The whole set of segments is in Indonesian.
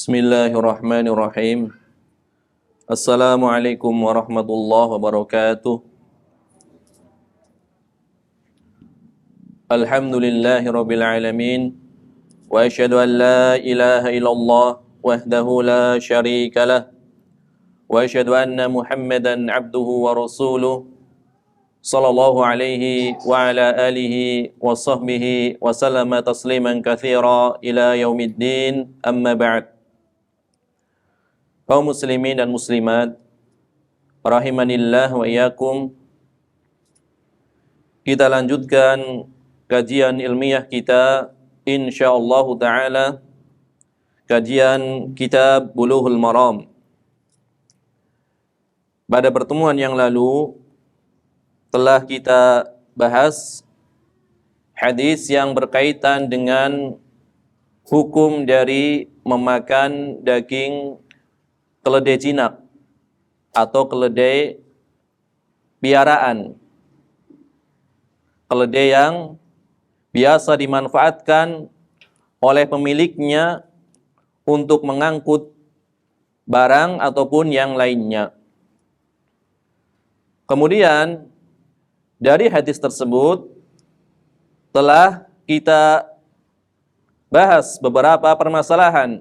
Bismillahirrahmanirrahim. Assalamualaikum warahmatullahi wabarakatuh. Alhamdulillahirabbil alamin. Wa asyhadu an la ilaha illallah wahdahu la syarika lah. Wa asyhadu anna Muhammadan abduhu wa rasuluh. Sallallahu alaihi wa ala alihi wa sahbihi wa sallama tasliman katsira ila yaumiddin. Amma ba'd. Kaum muslimin dan muslimat rahimanillah wa iyyakum, kita lanjutkan kajian ilmiah kita insyaallah taala, kajian kitab Bulughul Maram. Pada pertemuan yang lalu telah kita bahas hadis yang berkaitan dengan hukum dari memakan daging keledai jinak atau keledai piaraan, keledai yang biasa dimanfaatkan oleh pemiliknya untuk mengangkut barang ataupun yang lainnya. Kemudian dari hadis tersebut telah kita bahas beberapa permasalahan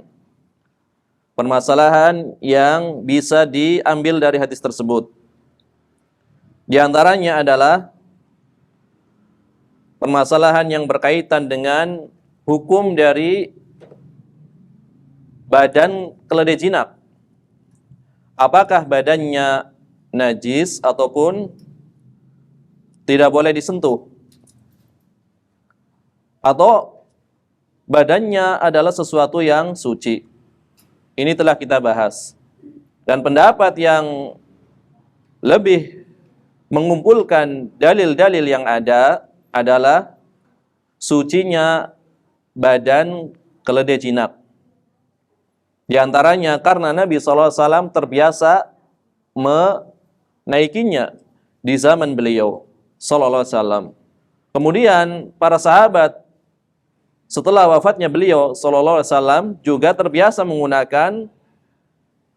yang bisa diambil dari hadis tersebut. Di antaranya adalah permasalahan yang berkaitan dengan hukum dari badan keledai jinak. Apakah badannya najis ataupun tidak boleh disentuh? Atau badannya adalah sesuatu yang suci? Ini telah kita bahas. Dan pendapat yang lebih mengumpulkan dalil-dalil yang ada adalah sucinya badan keledai jinak. Di antaranya karena Nabi SAW terbiasa menaikinya di zaman beliau SAW. Kemudian para sahabat setelah wafatnya beliau SAW juga terbiasa menggunakan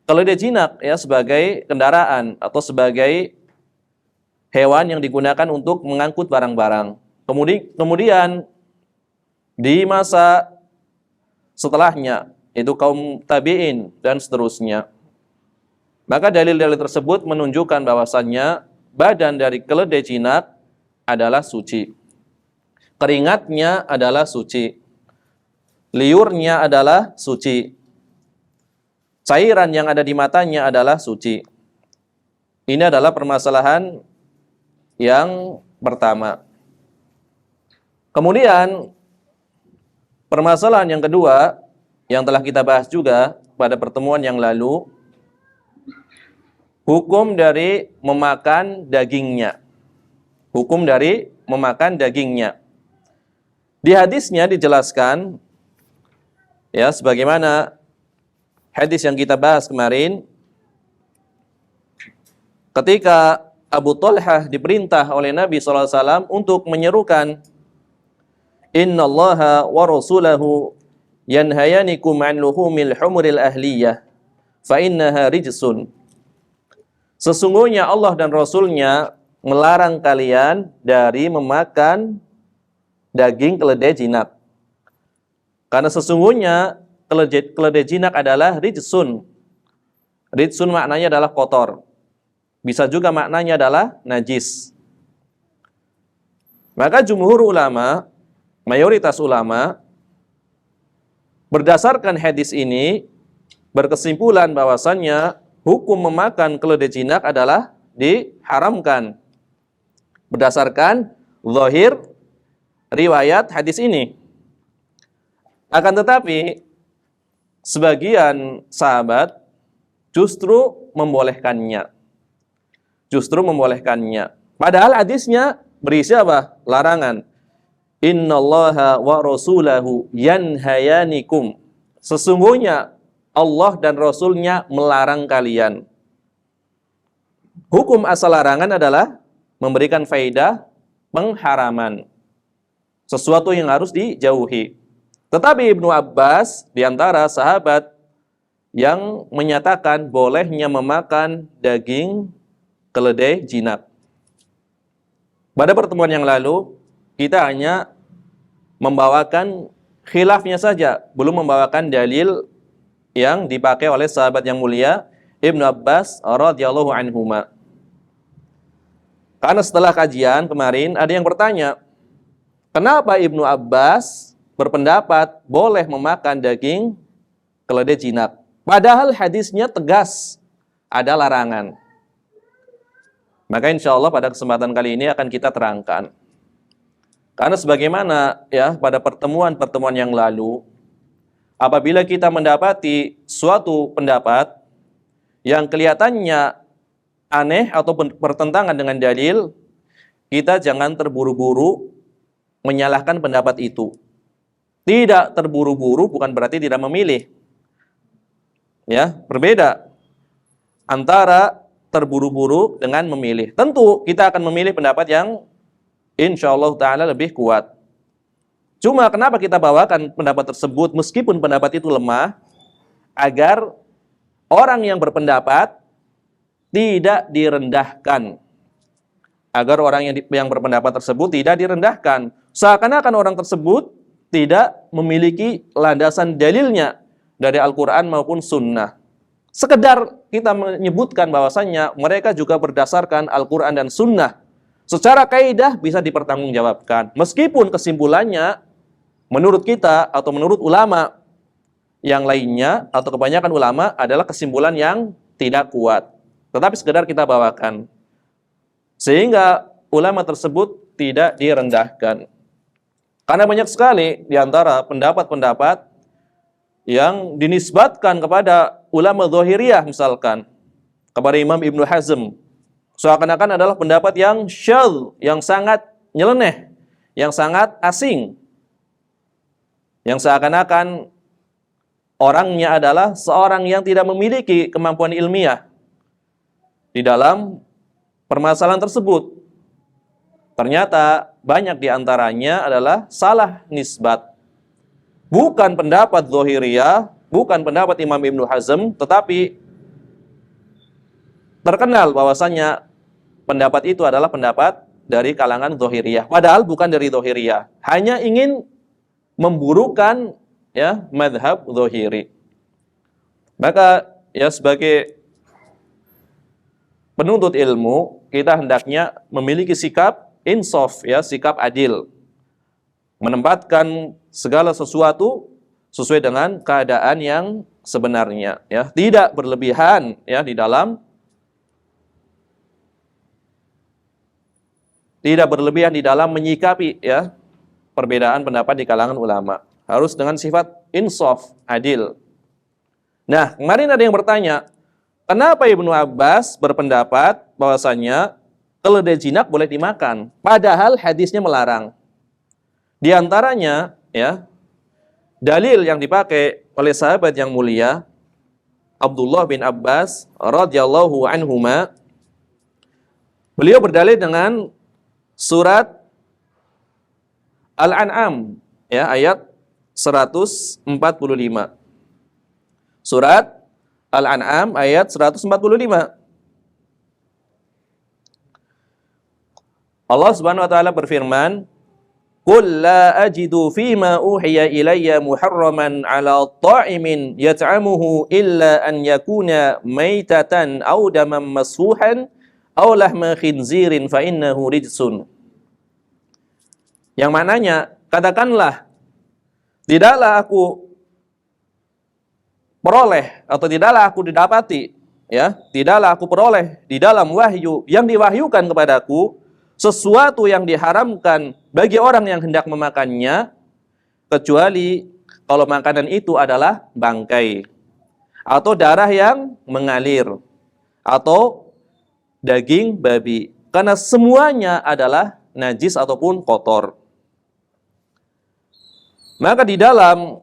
keledai jinak ya sebagai kendaraan atau sebagai hewan yang digunakan untuk mengangkut barang-barang. Kemudian di masa setelahnya itu kaum tabi'in dan seterusnya, maka dalil-dalil tersebut menunjukkan bahwasannya badan dari keledai jinak adalah suci. Keringatnya adalah suci. Liurnya adalah suci. Cairan yang ada di matanya adalah suci. Ini adalah permasalahan yang pertama. Kemudian permasalahan yang kedua yang telah kita bahas juga pada pertemuan yang lalu, hukum dari memakan dagingnya. Hukum dari memakan dagingnya. Di hadisnya dijelaskan ya sebagaimana hadis yang kita bahas kemarin, ketika Abu Talhah diperintah oleh Nabi SAW untuk menyerukan, innallaha wa rasulahu yanhayanikum an luhumil humuril ahliyah fa innaha rijsun. Sesungguhnya Allah dan Rasulnya melarang kalian dari memakan daging keledai jinak. Karena sesungguhnya keledai jinak adalah rijsun. Rijsun maknanya adalah kotor. Bisa juga maknanya adalah najis. Maka jumhur ulama, mayoritas ulama, berdasarkan hadis ini berkesimpulan bahwasannya hukum memakan keledai jinak adalah diharamkan. Berdasarkan zahir riwayat hadis ini. Akan tetapi sebagian sahabat justru membolehkannya. Padahal hadisnya berisi apa? Larangan. Innallaha wa rasulahu yanhayanikum. Sesungguhnya Allah dan Rasulnya melarang kalian. Hukum asal larangan adalah memberikan faedah pengharaman. Sesuatu yang harus dijauhi. Tetapi Ibnu Abbas di antara sahabat yang menyatakan bolehnya memakan daging keledai jinak. Pada pertemuan yang lalu, kita hanya membawakan khilafnya saja, belum membawakan dalil yang dipakai oleh sahabat yang mulia Ibnu Abbas radhiyallahu anhuma. Karena setelah kajian kemarin ada yang bertanya, kenapa Ibnu Abbas berpendapat boleh memakan daging keledai jinak? Padahal hadisnya tegas ada larangan. Maka insya Allah pada kesempatan kali ini akan kita terangkan. Karena sebagaimana ya pada pertemuan-pertemuan yang lalu, apabila kita mendapati suatu pendapat yang kelihatannya aneh atau bertentangan dengan dalil, kita jangan terburu-buru menyalahkan pendapat itu. Tidak terburu-buru bukan berarti tidak memilih. Ya, berbeda antara terburu-buru dengan memilih. Tentu kita akan memilih pendapat yang insyaallah ta'ala lebih kuat. Cuma kenapa kita bawakan pendapat tersebut meskipun pendapat itu lemah, agar orang yang berpendapat tidak direndahkan. Agar orang yang berpendapat tersebut tidak direndahkan. Seakan-akan orang tersebut tidak memiliki landasan dalilnya dari Al-Quran maupun Sunnah. Sekedar kita menyebutkan bahwasannya mereka juga berdasarkan Al-Quran dan Sunnah. Secara kaidah bisa dipertanggungjawabkan. Meskipun kesimpulannya menurut kita atau menurut ulama yang lainnya atau kebanyakan ulama adalah kesimpulan yang tidak kuat. Tetapi sekedar kita bawakan. Sehingga ulama tersebut tidak direndahkan. Karena banyak sekali di antara pendapat-pendapat yang dinisbatkan kepada ulama Zahiriyah misalkan, kepada Imam Ibnu Hazm, seakan-akan adalah pendapat yang syadz, yang sangat nyeleneh, yang sangat asing, yang seakan-akan orangnya adalah seorang yang tidak memiliki kemampuan ilmiah di dalam permasalahan tersebut. Ternyata banyak di antaranya adalah salah nisbat. Bukan pendapat Zahiriyah, bukan pendapat Imam Ibnu Hazm, tetapi terkenal bahwasannya pendapat itu adalah pendapat dari kalangan Zahiriyah. Padahal bukan dari Zahiriyah, hanya ingin memburukan ya mazhab Zahiri. Maka ya sebagai penuntut ilmu, kita hendaknya memiliki sikap insaf, ya, sikap adil. Menempatkan segala sesuatu sesuai dengan keadaan yang sebenarnya, ya. Tidak berlebihan ya di dalam menyikapi ya perbedaan pendapat di kalangan ulama. Harus dengan sifat insaf, adil. Nah, kemarin ada yang bertanya, kenapa Ibnu Abbas berpendapat bahwasanya keledai jinak boleh dimakan, padahal hadisnya melarang? Di antaranya, ya, dalil yang dipakai oleh sahabat yang mulia Abdullah bin Abbas radhiyallahu anhuma, beliau berdalil dengan surat Al-An'am, ya, ayat 145. Surat Al-An'am ayat 145. Allah Subhanahu wa taala berfirman, "Qul la ajidu fima uhiya ilayya muharraman 'ala ta'imin yat'amuhu illa an yakuna maitatan aw daman masfuhan aw lahma khinzirin fa innahu rijsun." Yang maknanya, katakanlah, tidaklah aku peroleh atau tidaklah aku didapati, ya, tidaklah aku peroleh di dalam wahyu yang diwahyukan kepadaku sesuatu yang diharamkan bagi orang yang hendak memakannya, kecuali kalau makanan itu adalah bangkai, atau darah yang mengalir, atau daging babi. Karena semuanya adalah najis ataupun kotor. Maka di dalam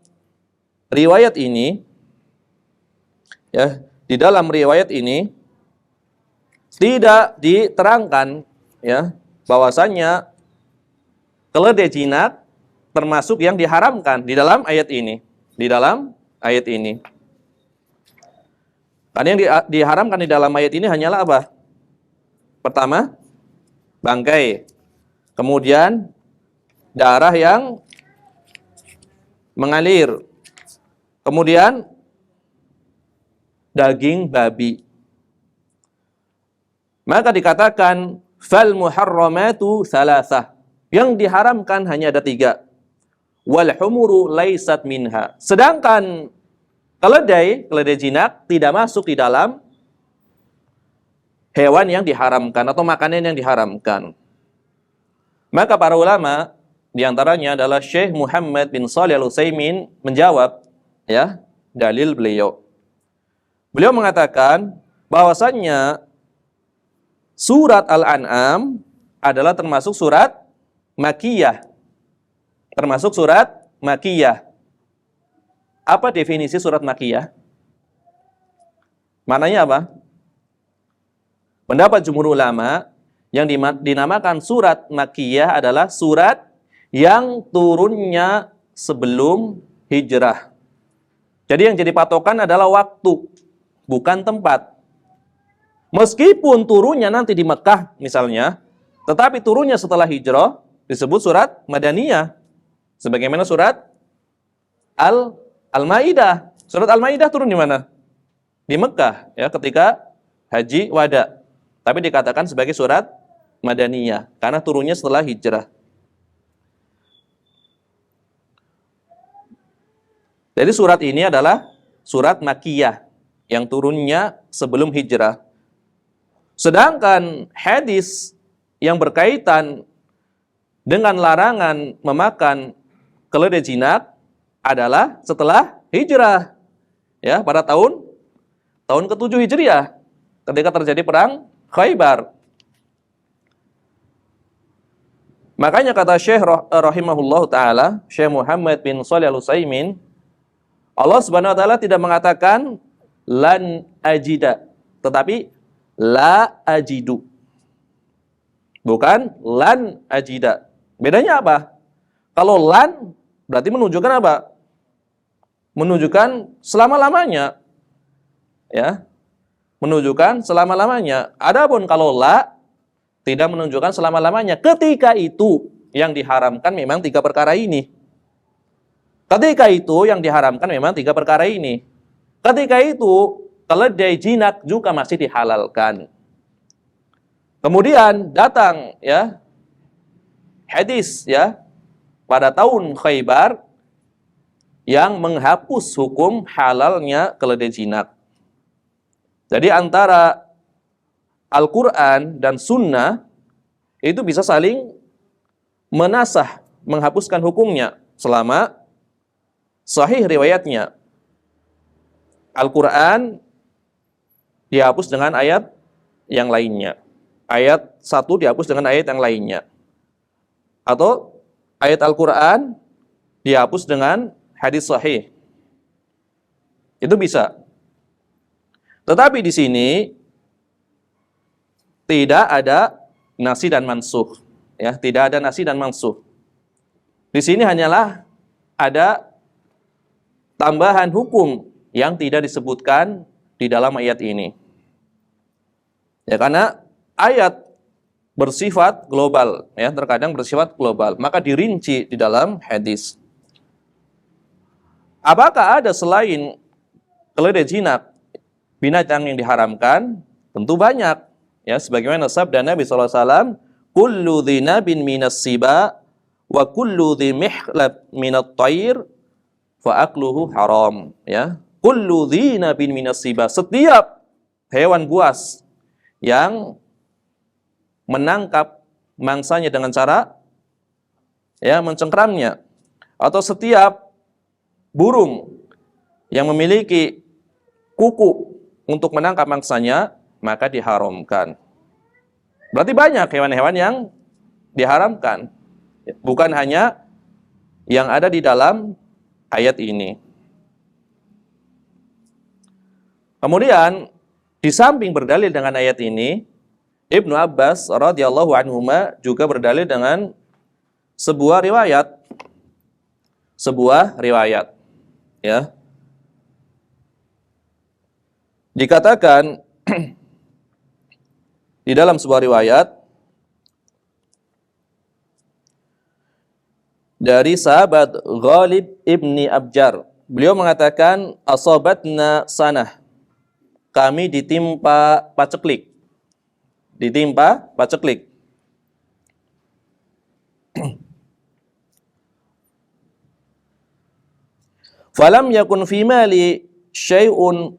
riwayat ini, ya, di dalam riwayat ini tidak diterangkan, ya, bahwasanya keledai jinak termasuk yang diharamkan di dalam ayat ini. Di dalam ayat ini. Karena yang diharamkan di dalam ayat ini hanyalah apa? Pertama, bangkai. Kemudian darah yang mengalir. Kemudian daging babi. Maka dikatakan fal muharramatu thalathah. Yang diharamkan hanya ada 3. Wal humuru laisat minha. Sedangkan keledai jinak tidak masuk di dalam hewan yang diharamkan atau makanan yang diharamkan. Maka para ulama diantaranya adalah Syekh Muhammad bin Shalih Al-Utsaimin menjawab ya dalil beliau. Beliau mengatakan bahwasannya surat Al-An'am adalah termasuk surat Makkiyah. Termasuk surat Makkiyah. Apa definisi surat Makkiyah? Maknanya apa? Pendapat jumhur ulama yang dinamakan surat Makkiyah adalah surat yang turunnya sebelum hijrah. Jadi yang jadi patokan adalah waktu, bukan tempat. Meskipun turunnya nanti di Mekah misalnya, tetapi turunnya setelah hijrah disebut surat Madaniyah. Sebagaimana surat Al-Maidah. Surat Al-Maidah turun di mana? Di Mekah ya, ketika haji wada. Tapi dikatakan sebagai surat Madaniyah karena turunnya setelah hijrah. Jadi surat ini adalah surat Makkiyah yang turunnya sebelum hijrah. Sedangkan hadis yang berkaitan dengan larangan memakan keledai jinak adalah setelah hijrah. Ya, pada tahun ke-7 Hijriah ketika terjadi perang Khaybar. Makanya kata Syekh rahimahullahu taala, Syekh Muhammad bin Shalih Al-Utsaimin, Allah Subhanahu wa taala tidak mengatakan lan ajida, tetapi la ajidu. Bukan lan ajida. Bedanya apa? Kalau lan berarti menunjukkan apa? Menunjukkan selama-lamanya. Ya. Menunjukkan selama-lamanya. Adapun kalau la tidak menunjukkan selama-lamanya. Ketika itu yang diharamkan memang 3 perkara ini. Ketika itu yang diharamkan memang 3 perkara ini. Ketika itu keledai jinak juga masih dihalalkan. Kemudian datang ya hadis ya pada tahun Khaybar yang menghapus hukum halalnya keledai jinak. Jadi antara Al-Quran dan Sunnah itu bisa saling menasah, menghapuskan hukumnya selama sahih riwayatnya. Al-Quran dihapus dengan ayat yang lainnya. Ayat 1 dihapus dengan ayat yang lainnya. Atau ayat Al-Quran dihapus dengan hadis sahih. Itu bisa. Tetapi di sini tidak ada nasi dan mansuh. Ya, tidak ada nasi dan mansuh. Di sini hanyalah ada tambahan hukum yang tidak disebutkan di dalam ayat ini. Ya, karena ayat bersifat global, ya, terkadang bersifat global, maka dirinci di dalam hadis. Apakah ada selain keledai jinak binatang yang diharamkan? Tentu banyak. Ya, sebagaimana sabda Nabi SAW, kullu dhinabin minas siba wa kullu dhi mihlab minat tayr fa akluhu haram. Ya, kullu dhinabin minas siba, setiap hewan buas yang menangkap mangsanya dengan cara ya mencengkramnya, atau setiap burung yang memiliki kuku untuk menangkap mangsanya, maka diharamkan. Berarti banyak hewan-hewan yang diharamkan. Bukan hanya yang ada di dalam ayat ini. Kemudian, di samping berdalil dengan ayat ini, Ibnu Abbas radhiyallahu anhuma juga berdalil dengan sebuah riwayat. Sebuah riwayat. Ya. Dikatakan di dalam sebuah riwayat dari sahabat Ghalib ibni Abjar, beliau mengatakan asabatna sanah, kami ditimpa paceklik. Ditimpa paceklik. Falam yakun fi mali syai'un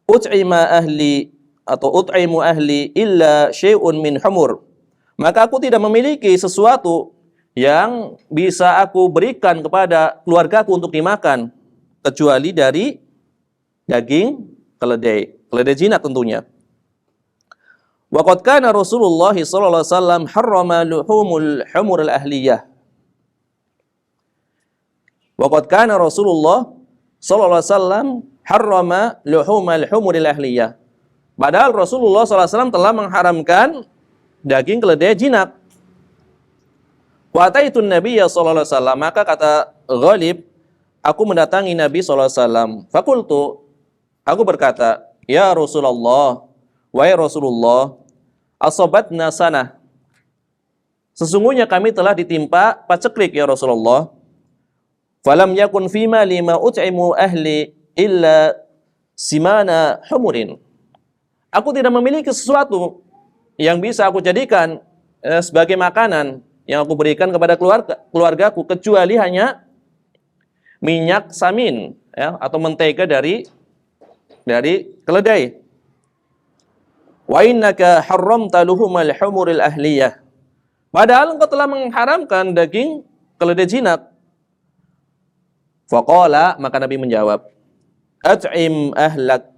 ut'ima ahli atau ut'imu ahli illa syai'un min humur. Maka aku tidak memiliki sesuatu yang bisa aku berikan kepada keluargaku untuk dimakan kecuali dari daging keledai, keledai jinak tentunya. Wa qad kana Rasulullah sallallahu alaihi wasallam harrama luhumul humur al-ahliyah. Wa qad kana Rasulullah sallallahu alaihi wasallam harrama luhumal humur al-ahliyah. Padahal Rasulullah sallallahu alaihi wasallam telah mengharamkan daging keledai jinak. Wa ataitun nabiyya sallallahu alaihi wasallam, maka kata Ghalib, aku mendatangi Nabi sallallahu alaihi wasallam. Fakultu, aku berkata, ya Rasulullah, wahai Rasulullah, asabatna sanah, sesungguhnya kami telah ditimpa paceklik ya Rasulullah. Falam yakun fima lima ut'imu ahli illa simana humurin. Aku tidak memiliki sesuatu yang bisa aku jadikan sebagai makanan yang aku berikan kepada keluargaku kecuali hanya minyak samin, ya, atau mentega dari keledai. Wa innaka harramta luhumal humuril ahliyah. Padahal engkau telah mengharamkan daging keledai jinak. Faqala, maka Nabi menjawab, at'im ahlak,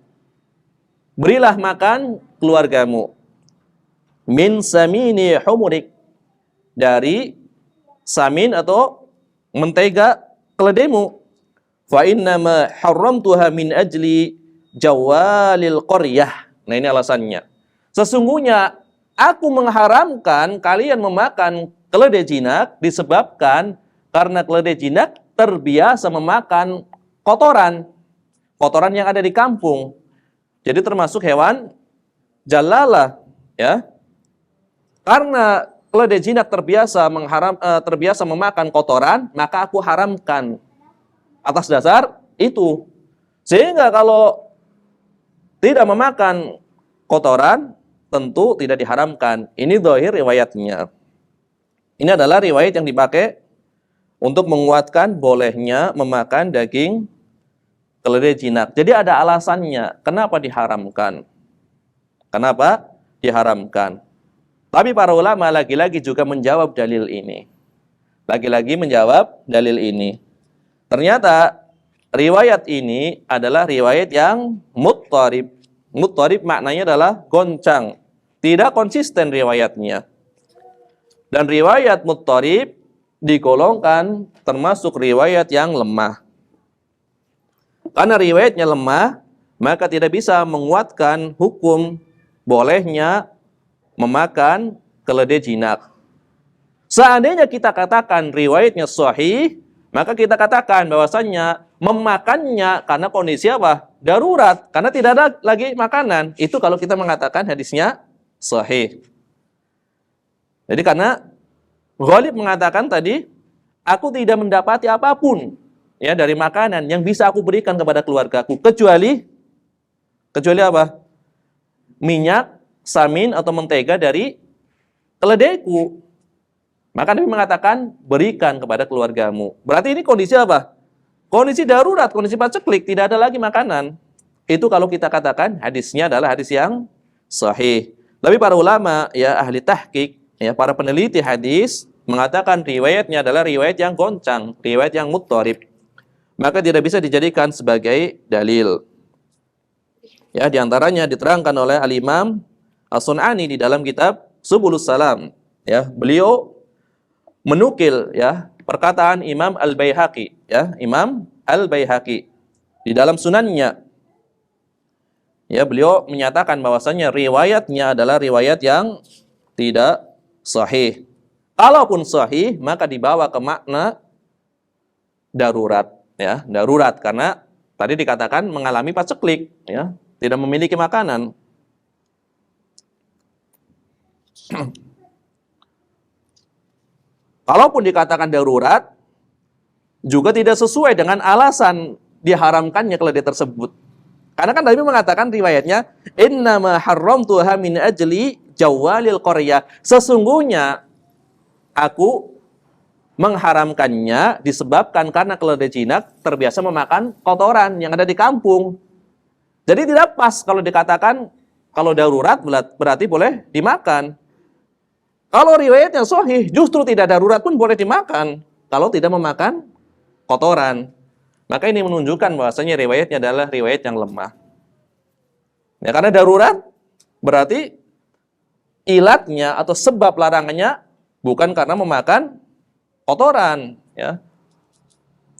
berilah makan keluargamu, min samini humurik, dari samin atau mentega keledaimu. Fa innama haramtuha min ajli jawalil qaryah. Nah, ini alasannya. Sesungguhnya aku mengharamkan kalian memakan keledai jinak disebabkan karena keledai jinak terbiasa memakan kotoran yang ada di kampung. Jadi termasuk hewan jalalah, ya. Karena keledai jinak terbiasa memakan kotoran, maka aku haramkan atas dasar itu. Sehingga kalau tidak memakan kotoran, tentu tidak diharamkan. Ini zahir riwayatnya. Ini adalah riwayat yang dipakai untuk menguatkan bolehnya memakan daging keledai jinak. Jadi ada alasannya kenapa diharamkan. Kenapa diharamkan? Tapi para ulama lagi-lagi juga menjawab dalil ini. Lagi-lagi menjawab dalil ini. Ternyata riwayat ini adalah riwayat yang muttarib. Muttarib maknanya adalah goncang. Tidak konsisten riwayatnya. Dan riwayat muttarib digolongkan termasuk riwayat yang lemah. Karena riwayatnya lemah, maka tidak bisa menguatkan hukum bolehnya memakan keledai jinak. Seandainya kita katakan riwayatnya sahih, maka kita katakan bahwasannya memakannya karena kondisi apa? Darurat, karena tidak ada lagi makanan. Itu kalau kita mengatakan hadisnya sahih. Jadi karena Ghalib mengatakan tadi, aku tidak mendapati apapun ya dari makanan yang bisa aku berikan kepada keluargaku kecuali apa? Minyak samin atau mentega dari keledaiku. Maka Nabi mengatakan, berikan kepada keluargamu. Berarti ini kondisi apa? Kondisi darurat, kondisi paceklik, tidak ada lagi makanan. Itu kalau kita katakan hadisnya adalah hadis yang sahih. Tapi para ulama, ya ahli tahqiq, ya para peneliti hadis mengatakan riwayatnya adalah riwayat yang goncang, riwayat yang muttarib. Maka tidak bisa dijadikan sebagai dalil. Ya, diantaranya diterangkan oleh Al-Imam As-Sun'ani di dalam kitab Subulus Salam. Ya, beliau menukil ya perkataan Imam Al-Baihaqi, ya, Imam Al-Baihaqi di dalam sunannya. Ya, beliau menyatakan bahwasanya riwayatnya adalah riwayat yang tidak sahih. Kalaupun sahih, maka dibawa ke makna darurat, ya, darurat karena tadi dikatakan mengalami paceklik, ya. tidak memiliki makanan. Kalaupun dikatakan darurat, juga tidak sesuai dengan alasan diharamkannya keledai tersebut. Karena kan Nabi mengatakan riwayatnya, innama harramtuha min ajli jawalil qaryah. Sesungguhnya aku mengharamkannya disebabkan karena keledai jinak terbiasa memakan kotoran yang ada di kampung. Jadi tidak pas kalau dikatakan kalau darurat berarti boleh dimakan. Kalau riwayatnya sahih, justru tidak darurat pun boleh dimakan kalau tidak memakan kotoran. Maka ini menunjukkan bahwasanya riwayatnya adalah riwayat yang lemah. Ya, karena darurat berarti ilatnya atau sebab larangannya bukan karena memakan kotoran. Ya.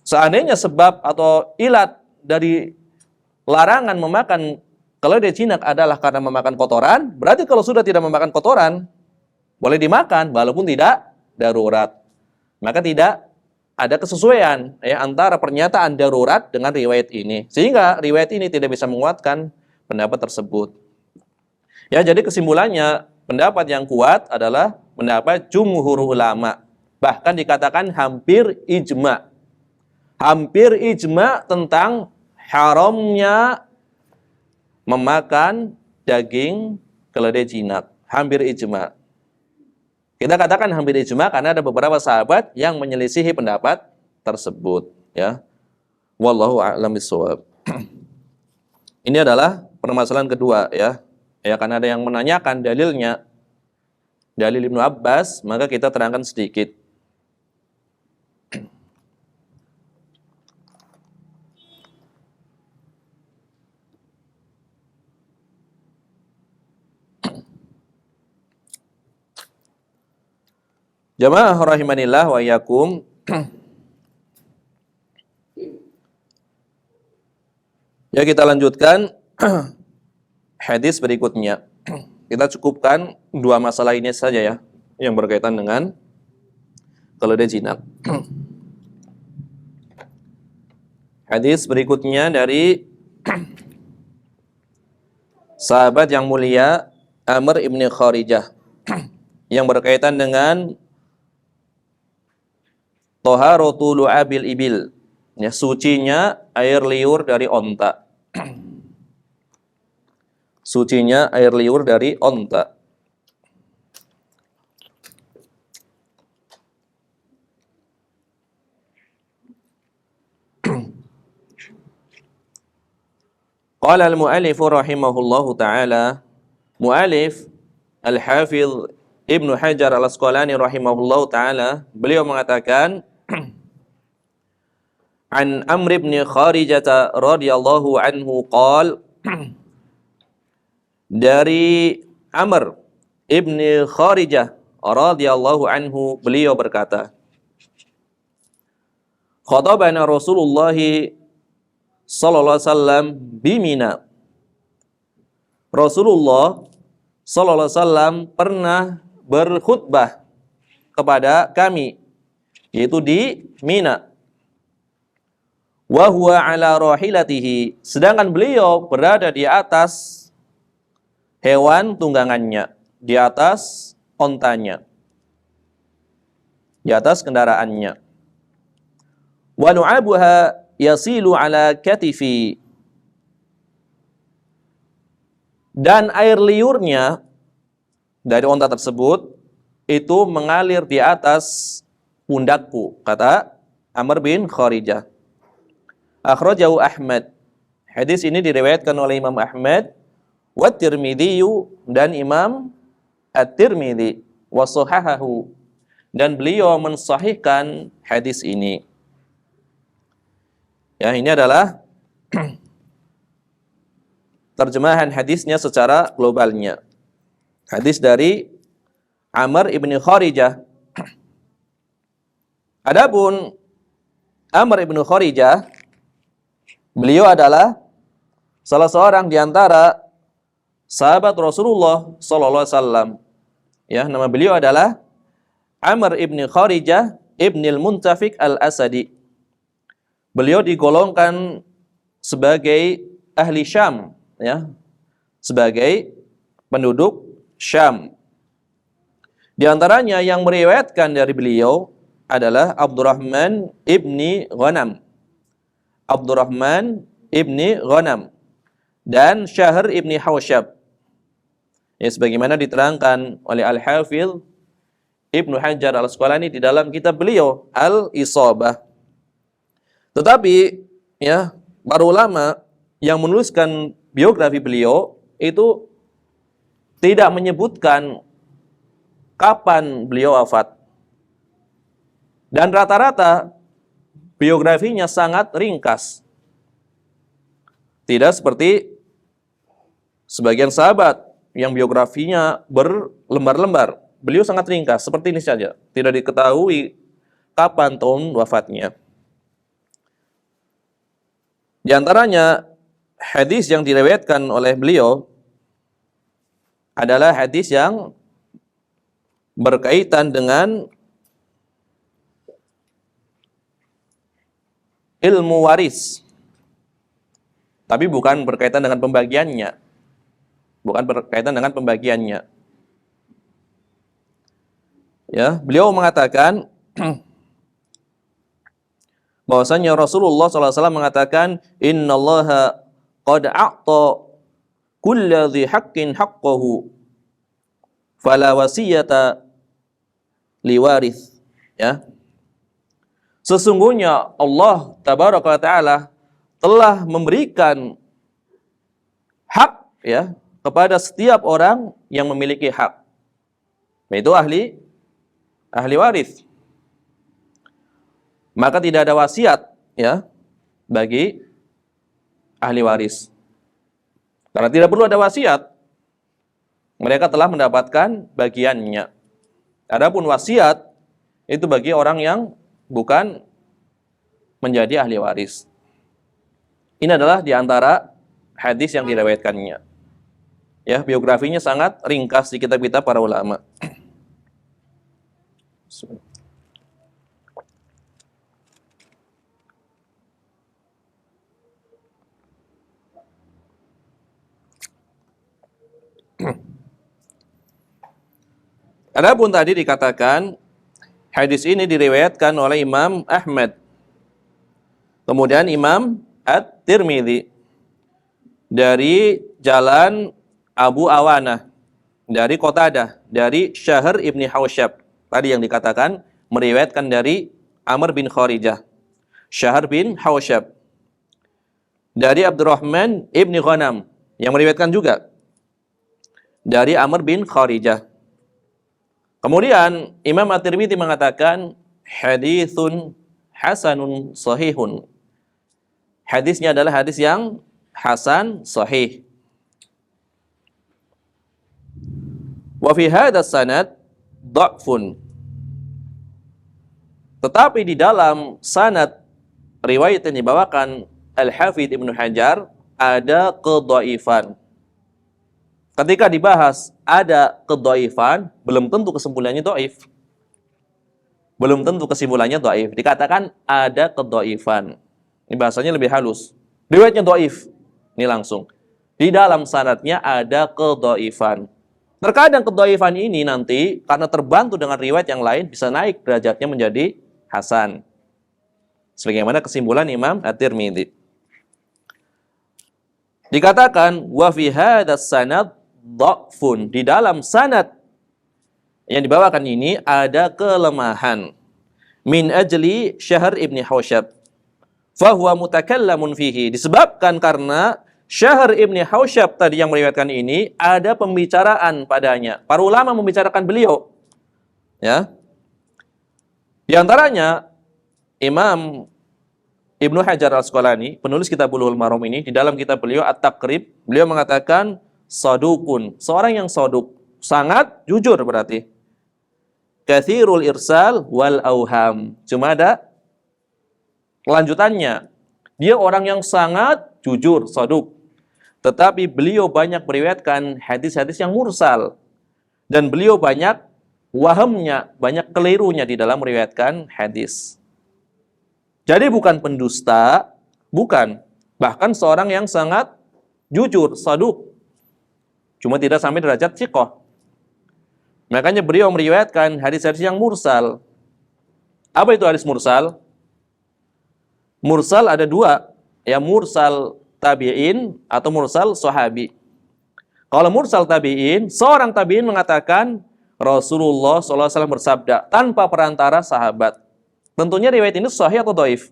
Seandainya sebab atau ilat dari larangan memakan keledai jinak adalah karena memakan kotoran, berarti kalau sudah tidak memakan kotoran, boleh dimakan walaupun tidak darurat. Maka tidak ada kesesuaian ya antara pernyataan darurat dengan riwayat ini. Sehingga riwayat ini tidak bisa menguatkan pendapat tersebut. Ya, jadi kesimpulannya pendapat yang kuat adalah pendapat jumhur ulama. Bahkan dikatakan hampir ijma. Hampir ijma tentang haramnya memakan daging keledai jinak. Hampir ijma. Kita katakan hampir ijma karena ada beberapa sahabat yang menyelisihi pendapat tersebut, ya. Wallahu a'lam bishawab. Ini adalah permasalahan kedua, ya. Ya, karena ada yang menanyakan dalilnya, dalil Ibnu Abbas, maka kita terangkan sedikit. Jamaah rahimanillah wa iyyakum. Ya, kita lanjutkan hadis berikutnya. Kita cukupkan dua masalah ini saja ya, yang berkaitan dengan keledai jinak. Hadis berikutnya dari sahabat yang mulia Amr ibn Kharijah yang berkaitan dengan Taharatu lu'abil ibil, ya, sucinya air liur dari onta. Sucinya air liur dari onta. Qala al-mu'allif rahimahullahu ta'ala, mu'allif al-hafidh Ibnu Hajar al-Asqalani rahimahullahu ta'ala, beliau mengatakan An Amr ibn Kharijah radhiyallahu anhu qala, dari Amr ibn Kharijah radhiyallahu anhu beliau berkata, khatabana Rasulullah sallallahu alaihi wasallam bi Mina. Rasulullah sallallahu alaihi wasallam pernah berkhutbah kepada kami, yaitu di Mina. Wa huwa ala rahilatihi, sedangkan beliau berada di atas hewan tunggangannya, di atas ontanya, di atas kendaraannya. Wa nu'abuha yasilu ala katifi, dan air liurnya dari onta tersebut itu mengalir di atas pundakku, kata Amr bin Kharijah. Akhrajahu Ahmad. Hadis ini diriwayatkan oleh Imam Ahmad wa Tirmidzi dan Imam At-Tirmidzi wa sahahahu, dan beliau mensahihkan hadis ini. Ya, ini adalah terjemahan hadisnya secara globalnya. Hadis dari Amr ibn Kharijah. Adapun Amr ibn Kharijah, beliau adalah salah seorang di antara sahabat Rasulullah sallallahu alaihi wasallam. Ya, nama beliau adalah Amr ibn Kharijah ibn al-Muntafiq al-Asadi. Beliau digolongkan sebagai ahli Syam ya, sebagai penduduk Syam. Di antaranya yang meriwayatkan dari beliau adalah Abdurrahman ibni Ghanam. Abdurrahman ibni Ghanam dan Syahr ibni Hawsyab. Ya, sebagaimana diterangkan oleh Al-Hafidh Ibnu Hajar Al-Asqalani di dalam kitab beliau Al-Isabah. Tetapi ya, para ulama yang menuliskan biografi beliau itu tidak menyebutkan kapan beliau wafat. Dan rata-rata biografinya sangat ringkas. Tidak seperti sebagian sahabat yang biografinya berlembar-lembar. Beliau sangat ringkas, seperti ini saja. Tidak diketahui kapan tahun wafatnya. Di antaranya, hadis yang diriwayatkan oleh beliau adalah hadis yang berkaitan dengan ilmu waris. Tapi bukan berkaitan dengan pembagiannya. Bukan berkaitan dengan pembagiannya. Ya, beliau mengatakan bahwasanya Rasulullah SAW mengatakan, Innallaha qad a'ta kulla dhi haqqin haqqahu fala wasiyata liwarith. Ya. Sesungguhnya Allah Tabaraka wa Ta'ala telah memberikan hak, ya, kepada setiap orang yang memiliki hak, yaitu ahli waris. Maka tidak ada wasiat, ya, bagi ahli waris. Karena tidak perlu ada wasiat, mereka telah mendapatkan bagiannya. Adapun wasiat itu bagi orang yang bukan menjadi ahli waris. Ini adalah di antara hadis yang diriwayatkannya. Ya, biografinya sangat ringkas di kitab-kitab para ulama. Adapun tadi dikatakan hadis ini diriwayatkan oleh Imam Ahmad, kemudian Imam At-Tirmidzi dari jalan Abu Awanah, dari Qatadah, dari Syahr ibni Hawsyab. Tadi yang dikatakan meriwayatkan dari Amr bin Kharijah, Syahr bin Hawsyab. Dari Abdurrahman ibni Ghanam, yang meriwayatkan juga dari Amr bin Kharijah. Kemudian Imam At-Tirmidzi mengatakan haditsun hasanun sahihun. Hadisnya adalah hadis yang hasan sahih. Wa fi hadzal sanad dha'fun. Tetapi di dalam sanad riwayat yang dibawakan Al-Hafidz Ibnu Hajar ada kedhaifan. Ketika dibahas ada kedhaifan, belum tentu kesimpulannya dhaif. Belum tentu kesimpulannya dhaif. Dikatakan ada kedhaifan. Ini bahasanya lebih halus. Riwayatnya dhaif. Ini langsung. Di dalam sanadnya ada kedhaifan. Terkadang kedhaifan ini nanti karena terbantu dengan riwayat yang lain bisa naik derajatnya menjadi hasan. Sebagaimana kesimpulan Imam At-Tirmidzi. Dikatakan wa fi hadzal sanad dha'fun. Di dalam sanad yang dibawakan ini ada kelemahan. Min ajli Syahr ibni Hawsyab. Fahuwa mutakallamun fihi. Disebabkan karena Syahr ibni Hawsyab tadi yang meriwayatkan ini ada pembicaraan padanya. Para ulama membicarakan beliau. Ya. Di antaranya Imam Ibnu Hajar Al-Asqalani, penulis kitab Bulughul Maram ini, di dalam kitab beliau At-Taqrib, beliau mengatakan sadukun, seorang yang saduk, sangat jujur berarti. Katsirul irsal wal auham. Cuma ada kelanjutannya. Dia orang yang sangat jujur, saduk. Tetapi beliau banyak meriwayatkan hadis-hadis yang mursal. Dan beliau banyak wahamnya, banyak kelirunya di dalam meriwayatkan hadis. Jadi bukan pendusta, bukan. Bahkan seorang yang sangat jujur, saduq. Cuma tidak sampai derajat thiqah. Makanya beliau meriwayatkan hadis-hadis yang mursal. Apa itu hadis mursal? Mursal ada dua, ya, mursal tabi'in atau mursal sahabi. Kalau mursal tabi'in, seorang tabi'in mengatakan Rasulullah SAW bersabda tanpa perantara sahabat. Tentunya riwayat ini sahih atau dhaif?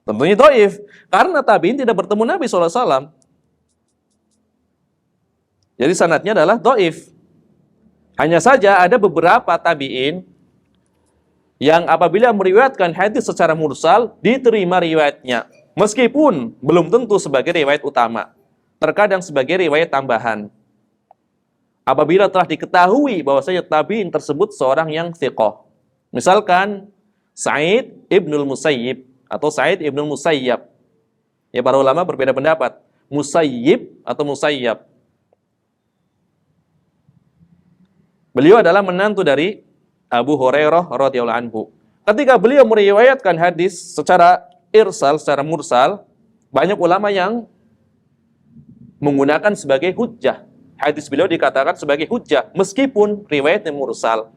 Tentunya dhaif, karena tabi'in tidak bertemu Nabi SAW. Jadi sanadnya adalah dhaif. Hanya saja ada beberapa tabi'in yang apabila meriwayatkan hadis secara mursal, diterima riwayatnya. Meskipun belum tentu sebagai riwayat utama. Terkadang sebagai riwayat tambahan. Apabila telah diketahui bahwasanya tabi'in tersebut seorang yang thiqah. Misalkan Sa'id ibnul Musayyib atau Sa'id ibnul Musayyab. Ya, para ulama berbeda pendapat. Musayyib atau Musayyab. Beliau adalah menantu dari Abu Hurairah radhiyallahu anhu. Ketika beliau meriwayatkan hadis secara irsal, secara mursal, banyak ulama yang menggunakan sebagai hujjah. Hadis beliau dikatakan sebagai hujjah meskipun riwayatnya mursal.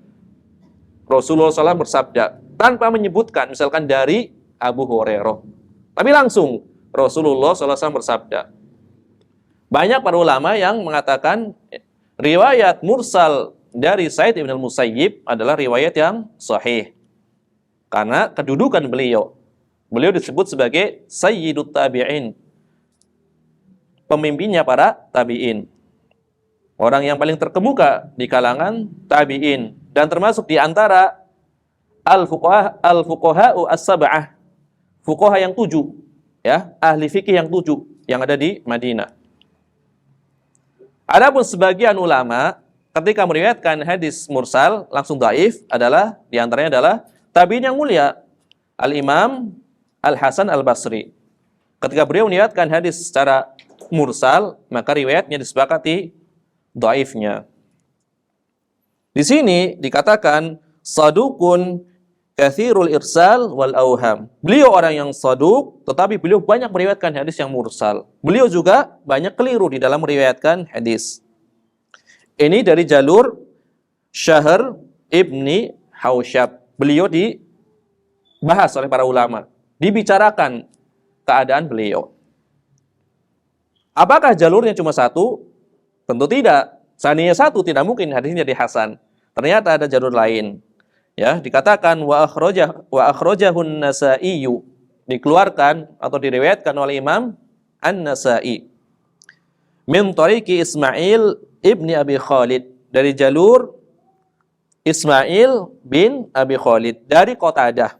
Rasulullah SAW bersabda tanpa menyebutkan misalkan dari Abu Hurairah, tapi langsung Rasulullah SAW bersabda. Banyak para ulama yang mengatakan riwayat mursal dari Sa'id ibn al-Musayyib adalah riwayat yang sahih. Karena kedudukan beliau. Beliau disebut sebagai Sayyidut Tabi'in. Pemimpinnya para tabi'in. Orang yang paling terkemuka di kalangan tabi'in. Dan termasuk di antara al-fuqaha'u as-sab'ah. Fuqaha yang 7. Ya, ahli fikih yang 7 yang ada di Madinah. Adapun sebagian ulama ketika meriwayatkan hadis mursal langsung dhaif adalah diantaranya adalah tabi'in yang mulia Al-Imam Al-Hasan Al-Basri. Ketika beliau meriwayatkan hadis secara mursal, maka riwayatnya disepakati dhaifnya. Di sini dikatakan saduqun katsirul irsal wal auham. Beliau orang yang saduq, tetapi beliau banyak meriwayatkan hadis yang mursal. Beliau juga banyak keliru di dalam meriwayatkan hadis. Ini dari jalur Syahr ibni Hausyab. Beliau dibahas oleh para ulama. Dibicarakan keadaan beliau. Apakah jalurnya cuma satu? Tentu tidak. Seandainya satu, tidak mungkin hadisnya jadi hasan. Ternyata ada jalur lain. Ya, dikatakan wa akhrajahun Nasa'i, dikeluarkan atau diriwayatkan oleh Imam An-Nasa'i. Min tariqi Ismail ibni Abi Khalid, dari jalur Ismail bin Abi Khalid, dari Qatadah,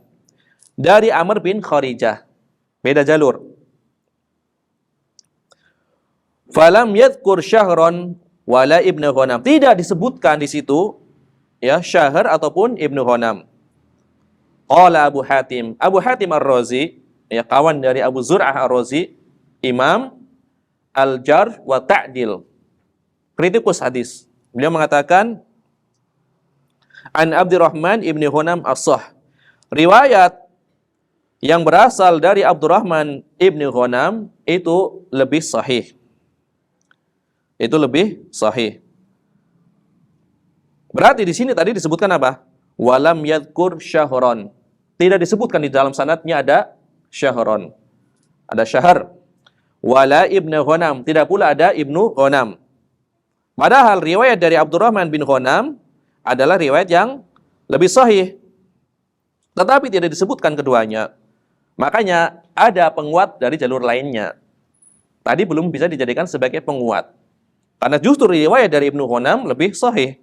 dari Amr bin Kharijah. Beda jalur. Falam yadhkur Syahron wala Ibnu Ghanam. Tidak disebutkan di situ ya Syahr ataupun Ibnu Ghanam. Qala Abu Hatim. Abu Hatim Ar-Razi, ya kawan dari Abu Zur'ah Ar-Razi, Imam Al-Jarh wa Ta'dil, kritikus hadis. Beliau mengatakan An Abdurrahman ibni Ghanam as-Sah. Riwayat yang berasal dari Abdurrahman ibni Ghanam itu lebih sahih. Itu lebih sahih. Berarti di sini tadi disebutkan apa? Walam yadhkur syahron. Tidak disebutkan di dalam sanadnya ada syahron. Ada syahr. Wala ibnu Ghanam. Tidak pula ada Ibnu Ghanam. Padahal riwayat dari Abdurrahman bin Ghanam adalah riwayat yang lebih sahih. Tetapi tidak disebutkan keduanya. Makanya ada penguat dari jalur lainnya. Tadi belum bisa dijadikan sebagai penguat. Karena justru riwayat dari Ibnu Ghanam lebih sahih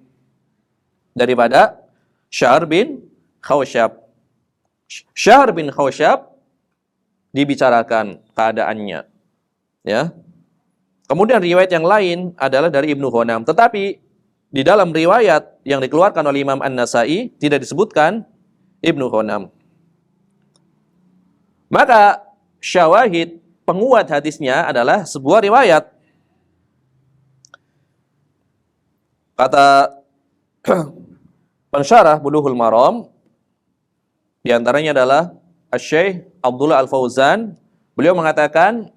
daripada Syahr bin Hausyab. Syahr bin Hausyab dibicarakan keadaannya. Ya. Kemudian riwayat yang lain adalah dari Ibnu Ghanam. Tetapi di dalam riwayat yang dikeluarkan oleh Imam An-Nasa'i tidak disebutkan Ibnu Ghanam. Maka syawahid penguat hadisnya adalah sebuah riwayat. Kata pensyarah Bulughul Maram, di antaranya adalah Asy-Syaikh Abdullah Al-Fauzan, beliau mengatakan,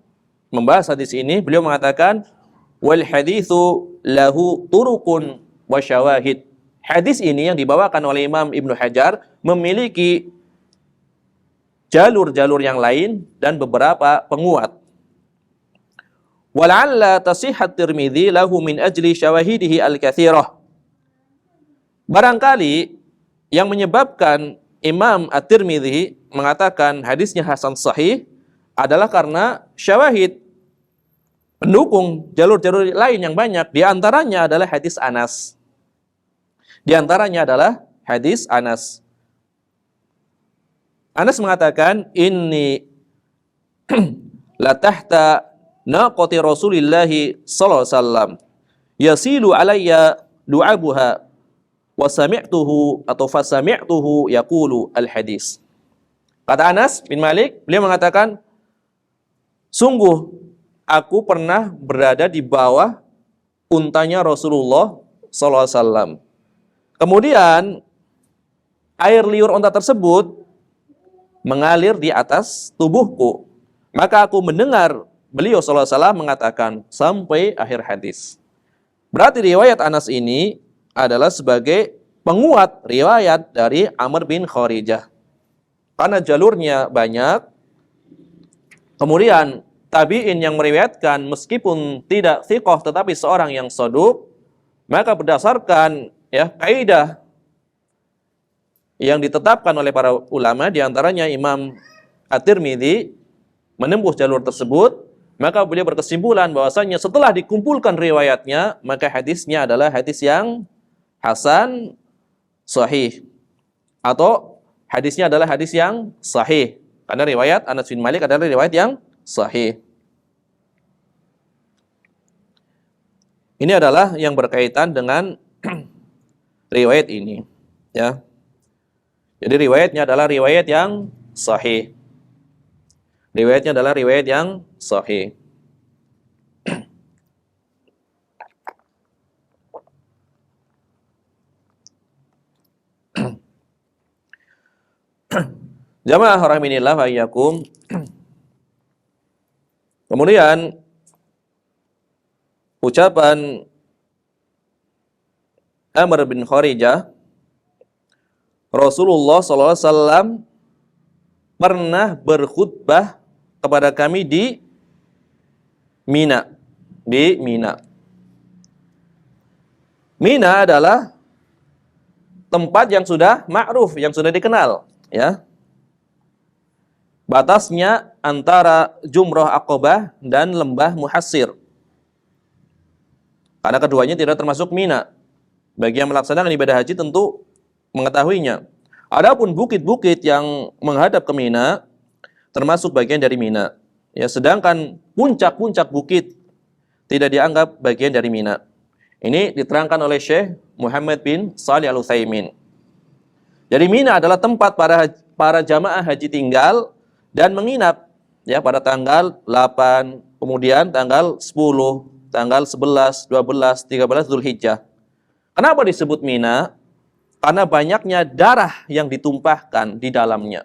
membahas hadis ini, beliau mengatakan wal haditsu lahu turuqun wa syawahid. Hadis ini yang dibawakan oleh Imam Ibnu Hajar memiliki jalur-jalur yang lain dan beberapa penguat. Wala'alla tasihhat Tirmidzi lahu min ajli syawahidihi al-katsirah. Barangkali yang menyebabkan Imam At-Tirmidzi mengatakan hadisnya hasan sahih adalah karena syawahid, pendukung jalur-jalur lain yang banyak. Di antaranya adalah hadis Anas. Anas mengatakan, inni la tahta naqati Rasulillahi sallallahu alaihi wasallam yasilu alayya du'abuha wa sami'tuhu atau fasami'tuhu yaqulu al-hadis. Kata Anas bin Malik, beliau mengatakan, sungguh aku pernah berada di bawah untanya Rasulullah sallallahu alaihi wasallam. Kemudian air liur unta tersebut mengalir di atas tubuhku. Maka aku mendengar beliau sallallahu alaihi wasallam mengatakan sampai akhir hadis. Berarti riwayat Anas ini adalah sebagai penguat riwayat dari Amr bin Kharijah. Karena jalurnya banyak. Kemudian tabi'in yang meriwayatkan meskipun tidak thiqah tetapi seorang yang saduq, maka berdasarkan kaidah yang ditetapkan oleh para ulama, diantaranya Imam At-Tirmidzi menempuh jalur tersebut, maka beliau berkesimpulan bahwasanya setelah dikumpulkan riwayatnya, maka hadisnya adalah hadis yang hasan sahih, atau hadisnya adalah hadis yang sahih, karena riwayat Anas bin Malik adalah riwayat yang sahih. Ini adalah yang berkaitan dengan riwayat ini, ya. Jadi riwayatnya adalah riwayat yang sahih. Riwayatnya adalah riwayat yang sahih. Jamaah rahiminillah wa iyyakum. Kemudian ucapan Amr bin Kharijah, Rasulullah SAW pernah berkhutbah kepada kami di Mina. Mina adalah tempat yang sudah ma'ruf, yang sudah dikenal, ya. Batasnya antara Jumrah Aqabah dan Lembah Muhassir. Karena keduanya tidak termasuk Mina. Bagi yang melaksanakan ibadah haji tentu mengetahuinya. Adapun bukit-bukit yang menghadap ke Mina termasuk bagian dari Mina. Ya, sedangkan puncak-puncak bukit tidak dianggap bagian dari Mina. Ini diterangkan oleh Syekh Muhammad bin Shalih Al-Utsaimin. Jadi Mina adalah tempat para jamaah haji tinggal dan menginap, ya, pada tanggal 8, kemudian tanggal 10, tanggal 11, 12, 13 Dzulhijjah. Kenapa disebut Mina? Karena banyaknya darah yang ditumpahkan di dalamnya.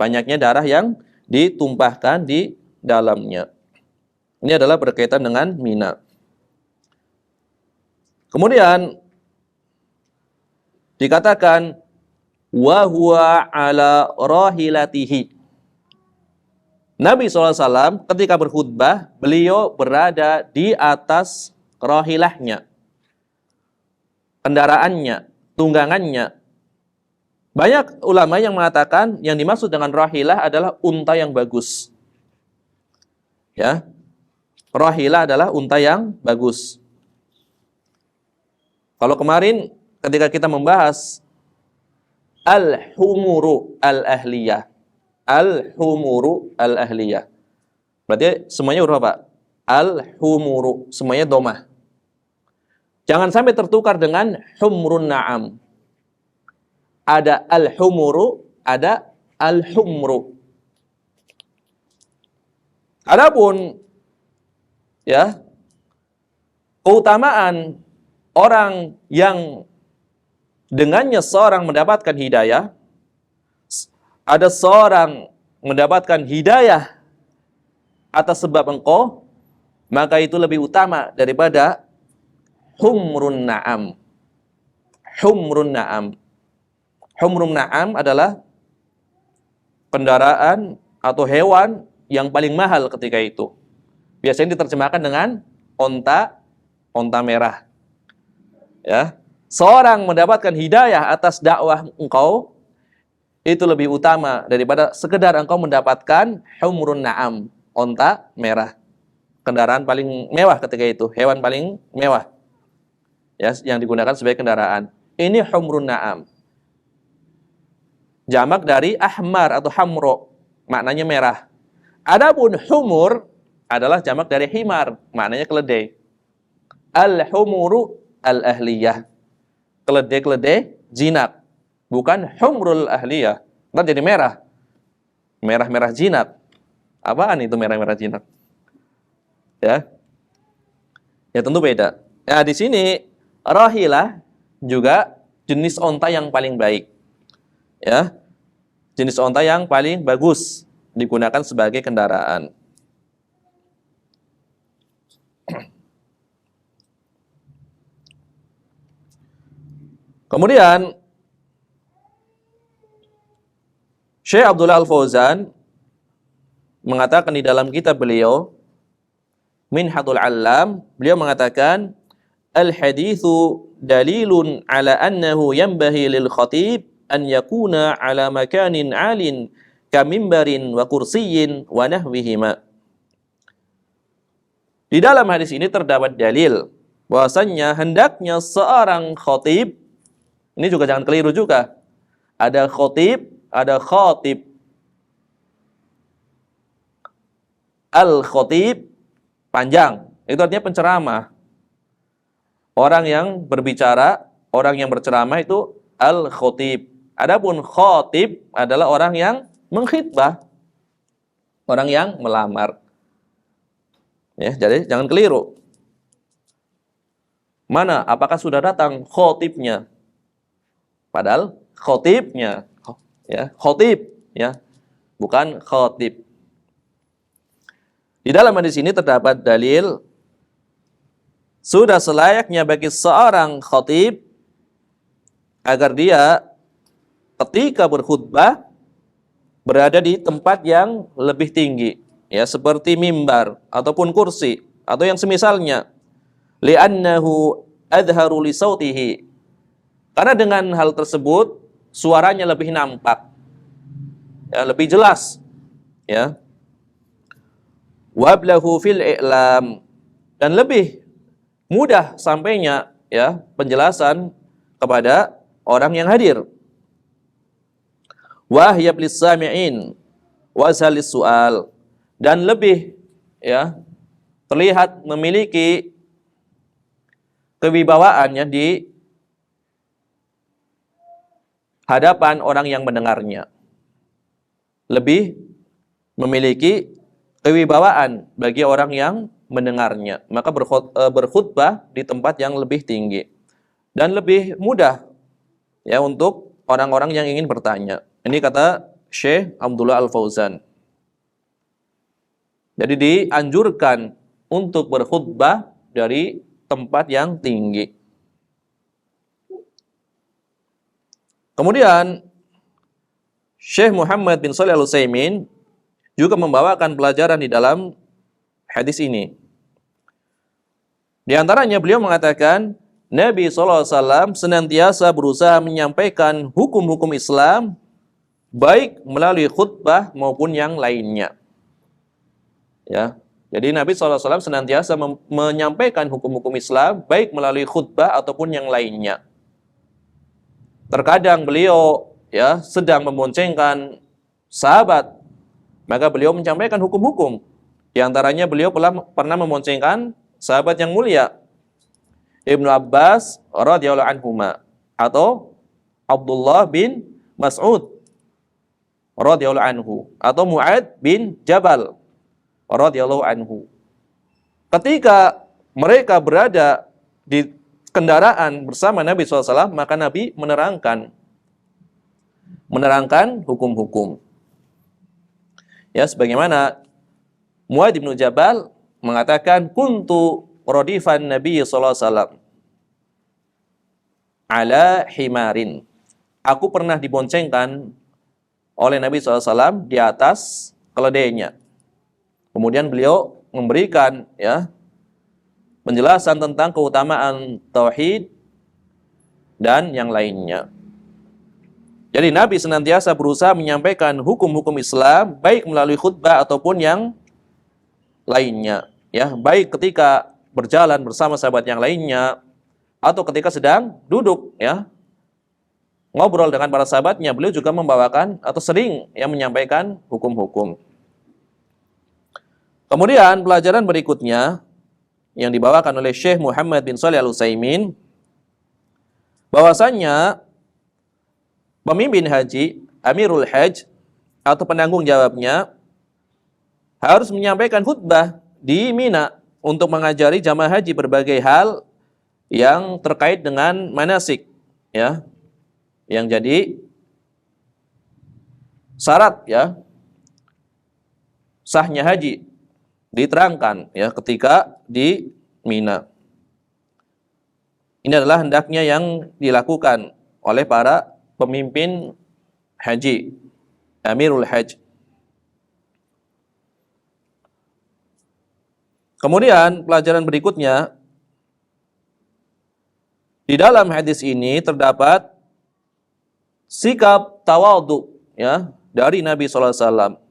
Banyaknya darah yang ditumpahkan di dalamnya. Ini adalah berkaitan dengan Mina. Kemudian dikatakan wa huwa ala rahilatihi. Nabi SAW ketika berkhutbah, beliau berada di atas rahilahnya, kendaraannya, tunggangannya. Banyak ulama yang mengatakan yang dimaksud dengan rahilah adalah unta yang bagus. Ya. Rahilah adalah unta yang bagus. Kalau kemarin ketika kita membahas al-humuru al-ahliyah. Al-humuru al-ahliyah. Berarti semuanya huruf apa? Al-humuru, semuanya domah. Jangan sampai tertukar dengan humrun na'am. Ada al-humuru, ada al-humru. Adapun ya, keutamaan orang yang dengannya seorang mendapatkan hidayah, ada seorang mendapatkan hidayah atas sebab engkau, maka itu lebih utama daripada humrun na'am. Humrun na'am. Humrun na'am adalah kendaraan atau hewan yang paling mahal ketika itu. Biasanya diterjemahkan dengan onta merah. Ya. Seorang mendapatkan hidayah atas dakwah engkau itu lebih utama daripada sekedar engkau mendapatkan humrun na'am, onta merah. Kendaraan paling mewah ketika itu, hewan paling mewah. Ya, yang digunakan sebagai kendaraan. Ini humrun na'am. Jamak dari ahmar atau hamro, maknanya merah. Adapun humur adalah jamak dari himar, maknanya keledai. Al-humuru al-ahliyah. Keledai-keledai jinak. Bukan humrul ahliyah. Nanti jadi merah. Merah-merah jinak. Apaan itu merah-merah jinak? Ya. Ya tentu beda. Ya di sini rahilah juga jenis onta yang paling baik. Ya. Jenis onta yang paling bagus digunakan sebagai kendaraan. Kemudian Syekh Abdullah Al-Fauzan mengatakan di dalam kitab beliau Minhatul Allam, beliau mengatakan al-haditsu dalilun ala annahu yanbahi lil khatib an yakuna ala makanin 'alin kamimbarin wa kursiyyin wa nahwihima. Di dalam hadis ini terdapat dalil bahwasannya hendaknya seorang khatib, ini juga jangan keliru juga. Ada khatib, ada khatib. Al-khatib panjang, itu artinya penceramah. Orang yang berbicara, orang yang berceramah itu al-khatib. Adapun khatib adalah orang yang mengkhitbah, orang yang melamar. Ya, jadi jangan keliru. Mana? Apakah sudah datang khatibnya? Padahal khatibnya, ya, khatib, ya, bukan khatib. Di dalam hadis ini terdapat dalil sudah selayaknya bagi seorang khatib agar dia ketika berkhutbah berada di tempat yang lebih tinggi, ya, seperti mimbar ataupun kursi atau yang semisalnya. Li'annahu adharu li sautihi. Karena dengan hal tersebut suaranya lebih nampak, ya, lebih jelas, ya. Wablahu fil i'lam, dan lebih mudah sampainya, ya, penjelasan kepada orang yang hadir. Wahyab lis-sami'in wasalis su'al, dan lebih, ya, terlihat memiliki kewibawaannya di hadapan orang yang mendengarnya. Lebih memiliki kewibawaan bagi orang yang mendengarnya. Maka berkhutbah di tempat yang lebih tinggi dan lebih mudah, ya, untuk orang-orang yang ingin bertanya. Ini kata Syekh Abdullah Al-Fauzan. Jadi dianjurkan untuk berkhutbah dari tempat yang tinggi. Kemudian Syekh Muhammad bin Shalih Al-Utsaimin juga membawakan pelajaran di dalam hadis ini. Di antaranya beliau mengatakan Nabi SAW senantiasa berusaha menyampaikan hukum-hukum Islam baik melalui khutbah maupun yang lainnya. Ya, jadi Nabi SAW senantiasa menyampaikan hukum-hukum Islam baik melalui khutbah ataupun yang lainnya. Terkadang beliau, ya, sedang memboncengkan sahabat, maka beliau menyampaikan hukum-hukum. Di antaranya beliau pernah memboncengkan sahabat yang mulia Ibnu Abbas radhiyallahu anhuma atau Abdullah bin Mas'ud radhiyallahu anhu atau Mu'ad bin Jabal radhiyallahu anhu. Ketika mereka berada di kendaraan bersama Nabi SAW, maka Nabi menerangkan hukum-hukum. Ya, sebagaimana Mu'ad bin Jabal mengatakan kuntu radifan Nabi sallallahu alaihi wasallam ala himarin. Aku pernah diboncengkan oleh Nabi SAW di atas keledainya. Kemudian beliau memberikan penjelasan tentang keutamaan tauhid dan yang lainnya. Jadi Nabi senantiasa berusaha menyampaikan hukum-hukum Islam baik melalui khutbah ataupun yang lainnya, baik ketika berjalan bersama sahabat yang lainnya atau ketika sedang duduk ngobrol dengan para sahabatnya, beliau juga membawakan atau sering menyampaikan hukum-hukum. Kemudian pelajaran berikutnya yang dibawakan oleh Syekh Muhammad bin Shalih Al-Utsaimin, bahwasanya pemimpin haji, Amirul Hajj atau penanggung jawabnya harus menyampaikan khutbah di Mina untuk mengajari jamaah haji berbagai hal yang terkait dengan manasik, yang jadi syarat sahnya haji diterangkan ketika di Mina. Ini adalah hendaknya yang dilakukan oleh para pemimpin haji, Amirul Hajj. Kemudian pelajaran berikutnya, di dalam hadis ini terdapat sikap tawadhu dari Nabi SAW.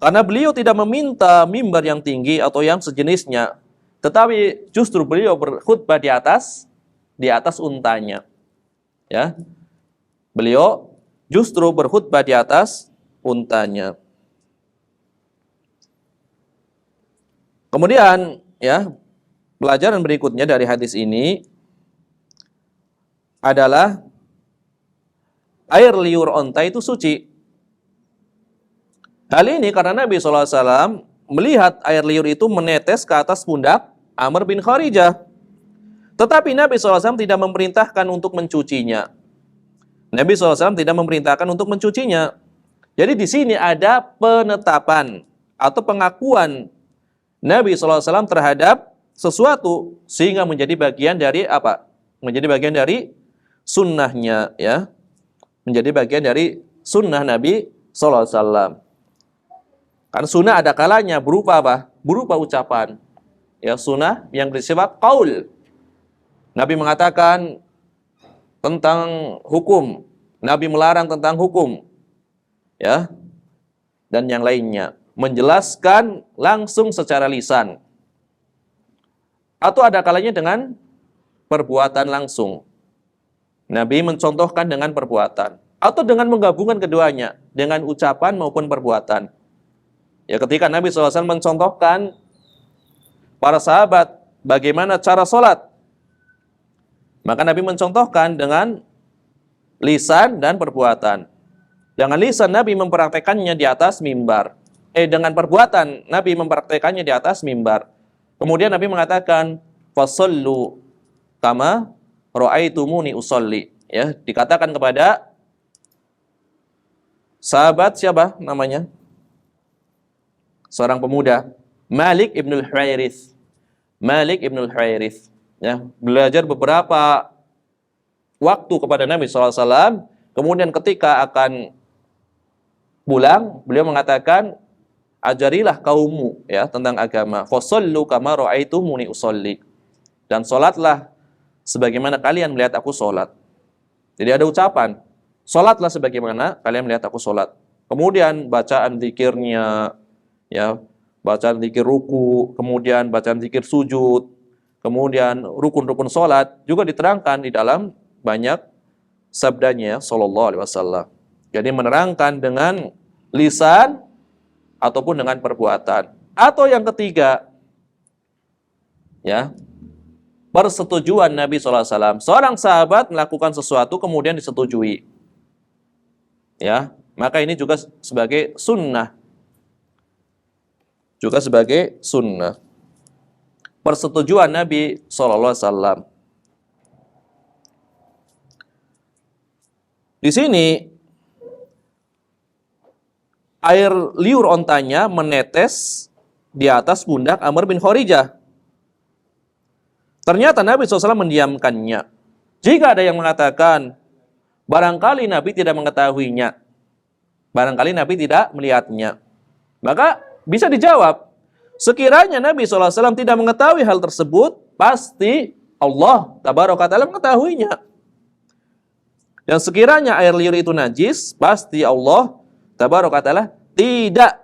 Karena beliau tidak meminta mimbar yang tinggi atau yang sejenisnya, tetapi justru beliau berkhutbah di atas untanya. Beliau justru berkhutbah di atas untanya. Kemudian pelajaran berikutnya dari hadis ini adalah air liur onta itu suci. Hal ini karena Nabi SAW melihat air liur itu menetes ke atas pundak Amr bin Kharijah. Tetapi Nabi SAW tidak memerintahkan untuk mencucinya. Nabi SAW tidak memerintahkan untuk mencucinya. Jadi di sini ada penetapan atau pengakuan Nabi SAW terhadap sesuatu sehingga menjadi bagian dari apa? Menjadi bagian dari sunnahnya, menjadi bagian dari sunnah Nabi SAW. Kan sunnah ada kalanya berupa apa? Berupa ucapan. Sunnah yang bersifat qaul. Nabi mengatakan tentang hukum, Nabi melarang tentang hukum, dan yang lainnya, menjelaskan langsung secara lisan. Atau ada kalanya dengan perbuatan langsung. Nabi mencontohkan dengan perbuatan atau dengan menggabungkan keduanya, dengan ucapan maupun perbuatan. Ketika Nabi SAW mencontohkan para sahabat bagaimana cara sholat, maka Nabi mencontohkan dengan lisan dan perbuatan. Dengan lisan Nabi mempraktekannya di atas mimbar. Dengan perbuatan Nabi mempraktekannya di atas mimbar. Kemudian Nabi mengatakan, fasallu kama ra'aitumuni usolli. Dikatakan kepada sahabat siapa namanya? Seorang pemuda, Malik ibnul Huwairits. Malik ibnul Huwairits. Belajar beberapa waktu kepada Nabi SAW. Kemudian ketika akan pulang, beliau mengatakan, ajarilah kaummu tentang agama. Fasallu kama ra'aitumuni usolli. Dan solatlah sebagaimana kalian melihat aku solat. Jadi ada ucapan, solatlah sebagaimana kalian melihat aku solat. Kemudian bacaan zikirnya, bacaan zikir ruku, kemudian bacaan zikir sujud, kemudian rukun-rukun solat juga diterangkan di dalam banyak sabdanya sallallahu alaihi wasallam. Jadi menerangkan dengan lisan ataupun dengan perbuatan. Atau yang ketiga, persetujuan Nabi SAW. Seorang sahabat melakukan sesuatu kemudian disetujui. Maka ini juga sebagai sunnah. Juga sebagai sunnah. Persetujuan Nabi SAW. Di sini air liur ontanya menetes di atas pundak Amr bin Kharijah. Ternyata Nabi SAW mendiamkannya. Jika ada yang mengatakan, barangkali Nabi tidak mengetahuinya, barangkali Nabi tidak melihatnya, maka bisa dijawab, sekiranya Nabi SAW tidak mengetahui hal tersebut, pasti Allah Tabaraka Ta'ala mengetahuinya. Dan sekiranya air liur itu najis, pasti Allah Tabaraka Ta'ala tidak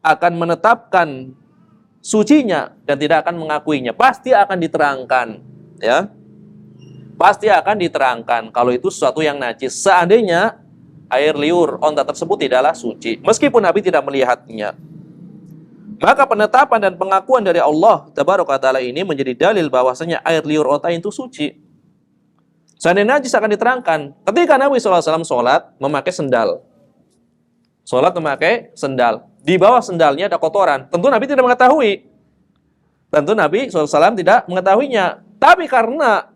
akan menetapkan sucinya dan tidak akan mengakuinya. Pasti akan diterangkan, ya. Pasti akan diterangkan kalau itu sesuatu yang najis. Seandainya air liur onta tersebut tidaklah suci, meskipun Nabi tidak melihatnya. Maka penetapan dan pengakuan dari Allah Tabaraka Ta'ala ini menjadi dalil bahwasanya air liur onta itu suci. Seandainya najis akan diterangkan. Ketika Nabi SAW sholat memakai sendal. Sholat memakai sendal. Di bawah sendalnya ada kotoran. Tentu Nabi tidak mengetahui. Tentu Nabi SAW tidak mengetahuinya. Tapi karena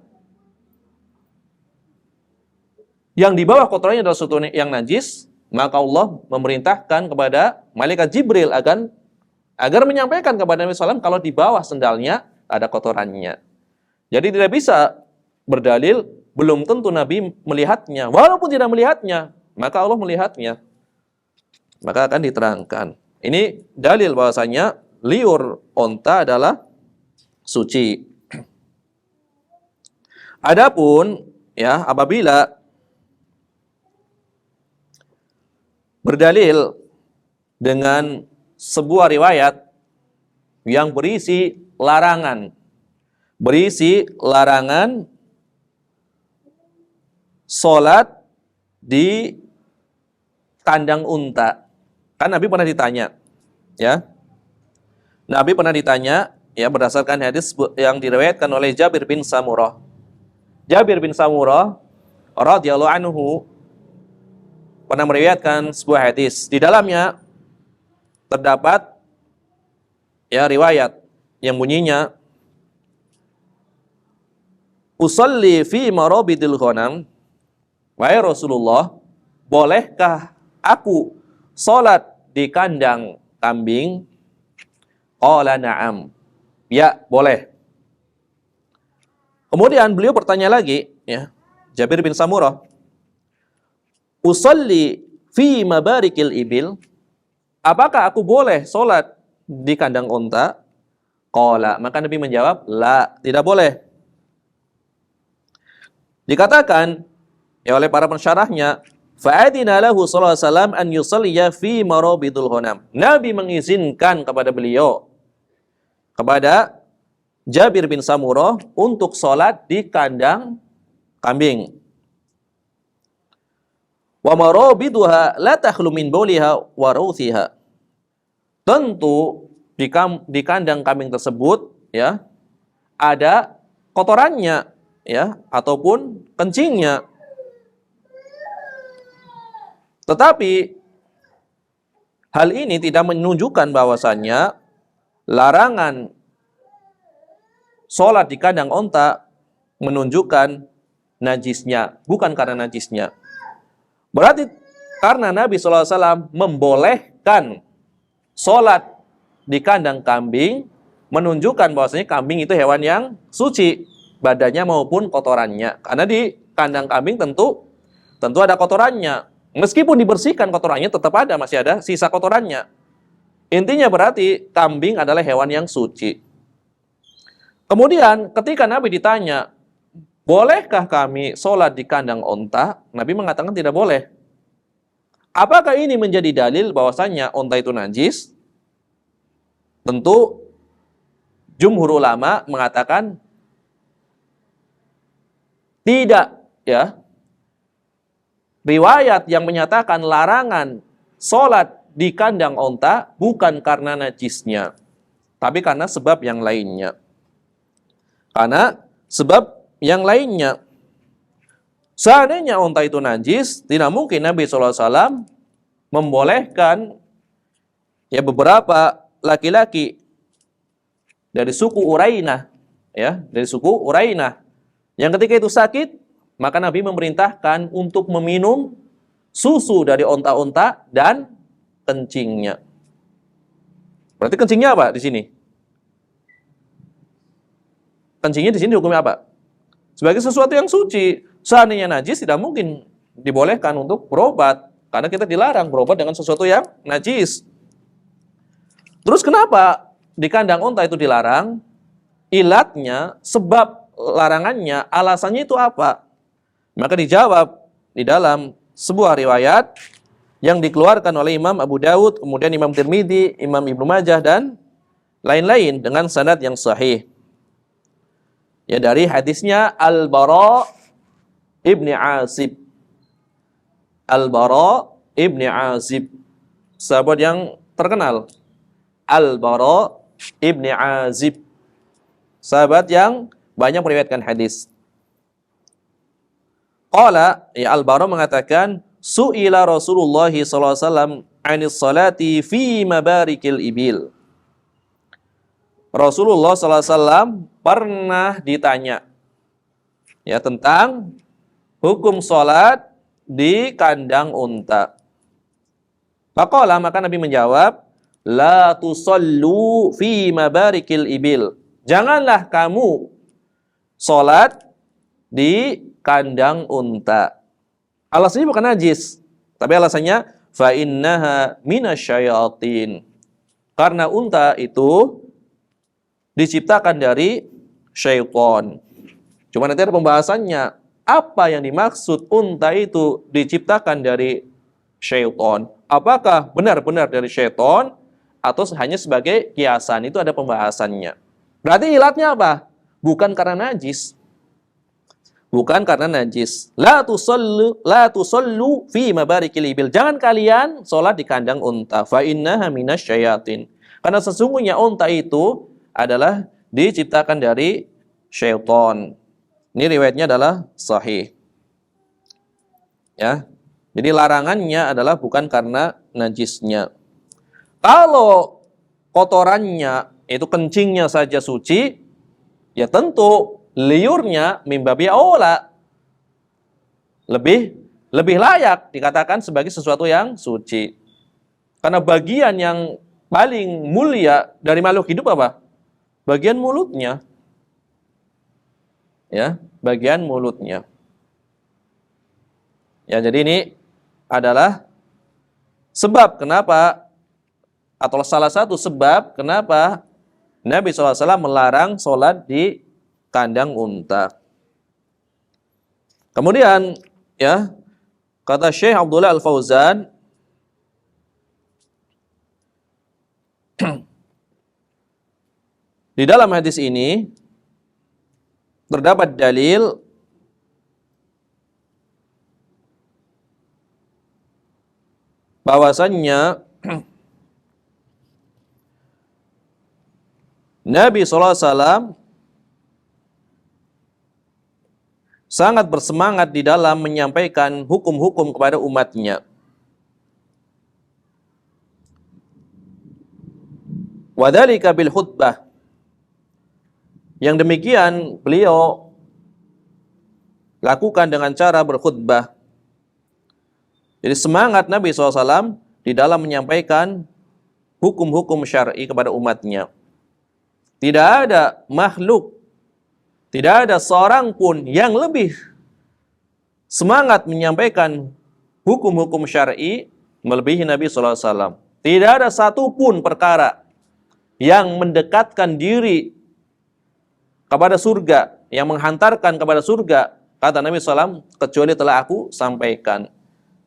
yang di bawah kotorannya adalah sesuatu yang najis, maka Allah memerintahkan kepada malaikat Jibril agar menyampaikan kepada Nabi SAW kalau di bawah sendalnya ada kotorannya. Jadi tidak bisa berdalil belum tentu Nabi melihatnya. Walaupun tidak melihatnya, maka Allah melihatnya. Maka akan diterangkan. Ini dalil bahwasanya liur onta adalah suci. Adapun ya, apabila berdalil dengan sebuah riwayat yang berisi larangan sholat di kandang unta. Kan Nabi pernah ditanya, ya. Nabi pernah ditanya, ya, berdasarkan hadis yang diriwayatkan oleh Jabir bin Samurah. Jabir bin Samurah radhiyallahu anhu pernah meriwayatkan sebuah hadis. Di dalamnya terdapat ya riwayat yang bunyinya, usalli fi marabidil ghanam. Wahai Rasulullah, bolehkah aku sholat di kandang kambing? Qala na'am. Ya, boleh. Kemudian beliau bertanya lagi, ya, Jabir bin Samurah, usalli fi mabarikil ibil. Apakah aku boleh sholat di kandang unta? Qala. Maka Nabi menjawab, la, tidak boleh. Dikatakan ya oleh para pensyarahnya, fa'adina lahu sallallahu alaihi wasallam an yusalliya fi marabidul ghanam. Nabi mengizinkan kepada beliau, kepada Jabir bin Samurah untuk sholat di kandang kambing. Wa marabiduha la takhlu min bauliha wa rawthiha. Tentu di kandang kambing tersebut ya ada kotorannya ya ataupun kencingnya. Tetapi hal ini tidak menunjukkan bahwasannya larangan sholat di kandang onta menunjukkan najisnya, bukan karena najisnya. Berarti karena Nabi SAW membolehkan sholat di kandang kambing, menunjukkan bahwasanya kambing itu hewan yang suci, badannya maupun kotorannya. Karena di kandang kambing tentu ada kotorannya. Meskipun dibersihkan kotorannya, tetap ada, masih ada sisa kotorannya. Intinya berarti kambing adalah hewan yang suci. Kemudian ketika Nabi ditanya, bolehkah kami sholat di kandang onta? Nabi mengatakan tidak boleh. Apakah ini menjadi dalil bahwasannya onta itu najis? Tentu jumhur ulama mengatakan tidak, ya. Riwayat yang menyatakan larangan sholat di kandang onta bukan karena najisnya, tapi karena sebab yang lainnya. Karena sebab yang lainnya. Seandainya onta itu najis, tidak mungkin Nabi SAW membolehkan ya beberapa laki-laki dari suku Urainah, ya, dari suku Urainah yang ketika itu sakit, maka Nabi memerintahkan untuk meminum susu dari onta-onta dan kencingnya. Berarti kencingnya apa di sini? Kencingnya di sini hukumnya apa? Sebagai sesuatu yang suci. Seandainya najis tidak mungkin dibolehkan untuk berobat. Karena kita dilarang berobat dengan sesuatu yang najis. Terus kenapa di kandang unta itu dilarang? Ilatnya, sebab larangannya, alasannya itu apa? Maka dijawab di dalam sebuah riwayat yang dikeluarkan oleh Imam Abu Dawud, kemudian Imam Tirmidzi, Imam Ibnu Majah, dan lain-lain dengan sanad yang sahih. Ya, dari hadisnya Al-Bara ibni Azib. Al-Bara ibni Azib, sahabat yang terkenal. Al-Bara ibni Azib, sahabat yang banyak meriwayatkan hadis. Qala, ya, Al-Bara mengatakan, su'ila Rasulullah sallallahu alaihi wasallam 'anis salati fi mabarikil ibil. Rasulullah sallallahu alaihi wasallam pernah ditanya, ya, tentang hukum salat di kandang unta. Faqala, maka Nabi menjawab, la tusallu fi mabarikil ibil. Janganlah kamu salat di kandang unta. Alasannya bukan najis, tapi alasannya fa innaha minasyayatin. Karena unta itu diciptakan dari syaitan. Cuma nanti ada pembahasannya, apa yang dimaksud unta itu diciptakan dari syaitan? Apakah benar-benar dari syaitan atau hanya sebagai kiasan? Itu ada pembahasannya. Berarti ilatnya apa? Bukan karena najis. Bukan karena najis. La tusallu fi mabarikil ibil. Jangan kalian sholat di kandang unta. Fa innaha minasyayatin. Karena sesungguhnya unta itu adalah diciptakan dari syaitan. Ini riwayatnya adalah sahih. Ya. Jadi larangannya adalah bukan karena najisnya. Kalau kotorannya itu kencingnya saja suci, ya tentu liurnya mimbabi aula. Lebih layak dikatakan sebagai sesuatu yang suci. Karena bagian yang paling mulia dari makhluk hidup apa? Bagian mulutnya. Ya, bagian mulutnya. Ya, jadi ini adalah sebab kenapa, atau salah satu sebab kenapa Nabi SAW melarang sholat di kandang unta. Kemudian, ya, kata Syekh Abdullah Al-Fauzan, di dalam hadis ini terdapat dalil bahwasannya Nabi SAW sangat bersemangat di dalam menyampaikan hukum-hukum kepada umatnya. Wadzalika bil khutbah. Yang demikian beliau lakukan dengan cara berkhutbah. Jadi semangat Nabi SAW di dalam menyampaikan hukum-hukum syar'i kepada umatnya. Tidak ada makhluk, tidak ada seorang pun yang lebih semangat menyampaikan hukum-hukum syar'i melebihi Nabi SAW. Tidak ada satupun perkara yang mendekatkan diri kepada surga, yang menghantarkan kepada surga, kata Nabi SAW, kecuali telah aku sampaikan.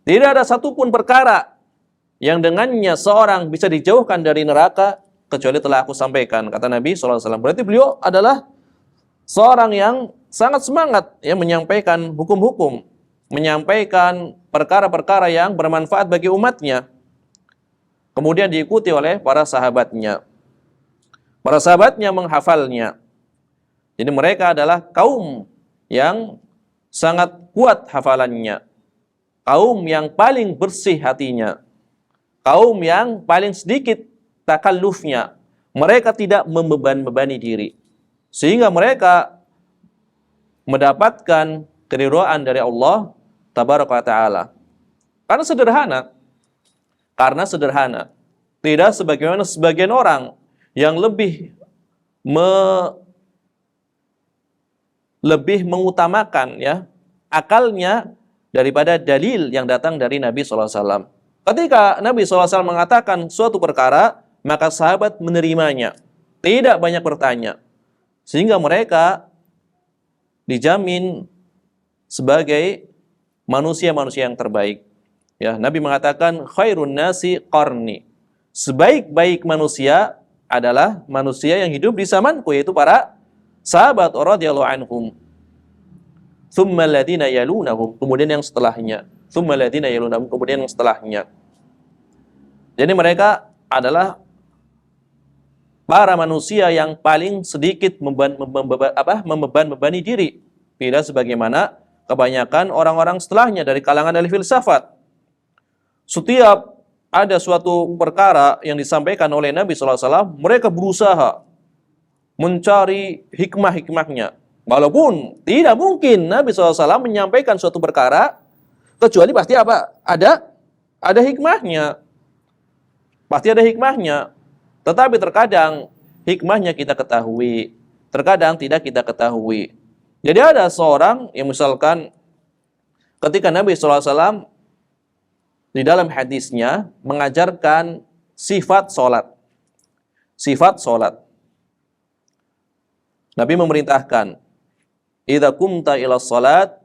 Tidak ada satupun perkara yang dengannya seorang bisa dijauhkan dari neraka, kecuali telah aku sampaikan, kata Nabi SAW. Berarti beliau adalah seorang yang sangat semangat ya, menyampaikan hukum-hukum, menyampaikan perkara-perkara yang bermanfaat bagi umatnya. Kemudian diikuti oleh para sahabatnya. Para sahabatnya menghafalnya. Jadi mereka adalah kaum yang sangat kuat hafalannya. Kaum yang paling bersih hatinya. Kaum yang paling sedikit takallufnya. Mereka tidak membebani diri. Sehingga mereka mendapatkan keridhaan dari Allah Tabaraka wa Ta'ala. Karena sederhana. Tidak sebagaimana sebagian orang yang lebih mengutamakan ya akalnya daripada dalil yang datang dari Nabi SAW. Ketika Nabi SAW mengatakan suatu perkara, maka sahabat menerimanya. Tidak banyak bertanya. Sehingga mereka dijamin sebagai manusia-manusia yang terbaik. Ya, Nabi mengatakan khairun nasi qarni. Sebaik-baik manusia adalah manusia yang hidup di zamanku, yaitu para sahabat radhiyallahu anhum. Tsumma alladziina yalunahum, kemudian yang setelahnya. Tsumma alladziina yalunahum, kemudian yang setelahnya. Jadi mereka adalah para manusia yang paling sedikit membebani diri. Tidak sebagaimana kebanyakan orang-orang setelahnya dari kalangan ahli filsafat. Setiap ada suatu perkara yang disampaikan oleh Nabi SAW, mereka berusaha mencari hikmah-hikmahnya. Walaupun tidak mungkin Nabi SAW menyampaikan suatu perkara, kecuali pasti apa? Ada hikmahnya. Pasti ada hikmahnya. Tetapi terkadang hikmahnya kita ketahui, terkadang tidak kita ketahui. Jadi ada seorang yang misalkan ketika Nabi SAW di dalam hadisnya mengajarkan sifat solat. Sifat solat. Nabi memerintahkan, idza kumta ila salat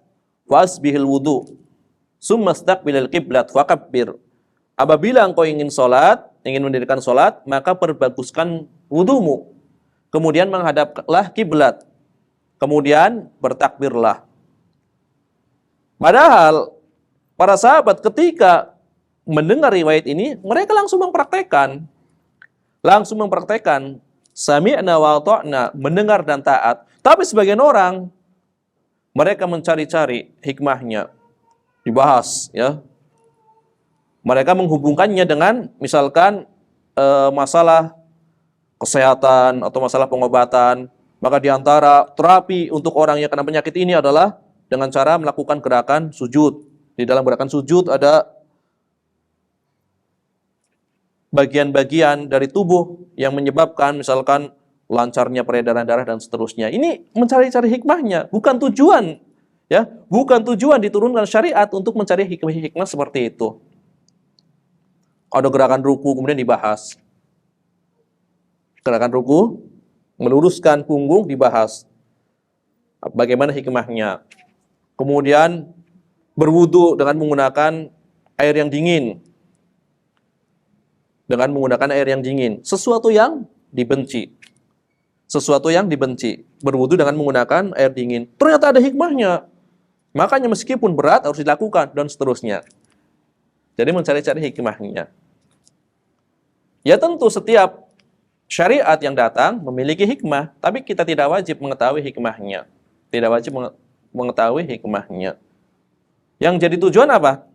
fasbihil wudu, summa istaqbilal qiblat fakabbir. Apabila engkau ingin solat, ingin mendirikan solat, maka perbaguskan wudumu. Kemudian menghadaplah kiblat. Kemudian bertakbirlah. Padahal para sahabat ketika mendengar riwayat ini, mereka langsung mempraktekkan. Sami'na wa ata'na, mendengar dan taat. Tapi sebagian orang, mereka mencari-cari hikmahnya. Dibahas, ya. Mereka menghubungkannya dengan, misalkan, masalah kesehatan atau masalah pengobatan. Maka diantara terapi untuk orang yang kena penyakit ini adalah dengan cara melakukan gerakan sujud. Di dalam gerakan sujud ada bagian-bagian dari tubuh yang menyebabkan misalkan lancarnya peredaran darah dan seterusnya. Ini mencari-cari hikmahnya, bukan tujuan, ya, bukan tujuan diturunkan syariat untuk mencari hikmah-hikmah seperti itu. Ada gerakan ruku kemudian dibahas. Gerakan ruku, meluruskan punggung dibahas. Bagaimana hikmahnya? Kemudian berwudu dengan menggunakan air yang dingin. Dengan menggunakan air yang dingin. Sesuatu yang dibenci. Sesuatu yang dibenci. Berwudu dengan menggunakan air dingin. Ternyata ada hikmahnya. Makanya meskipun berat harus dilakukan dan seterusnya. Jadi mencari-cari hikmahnya. Ya tentu setiap syariat yang datang memiliki hikmah, tapi kita tidak wajib mengetahui hikmahnya. Tidak wajib mengetahui hikmahnya. Yang jadi tujuan apa?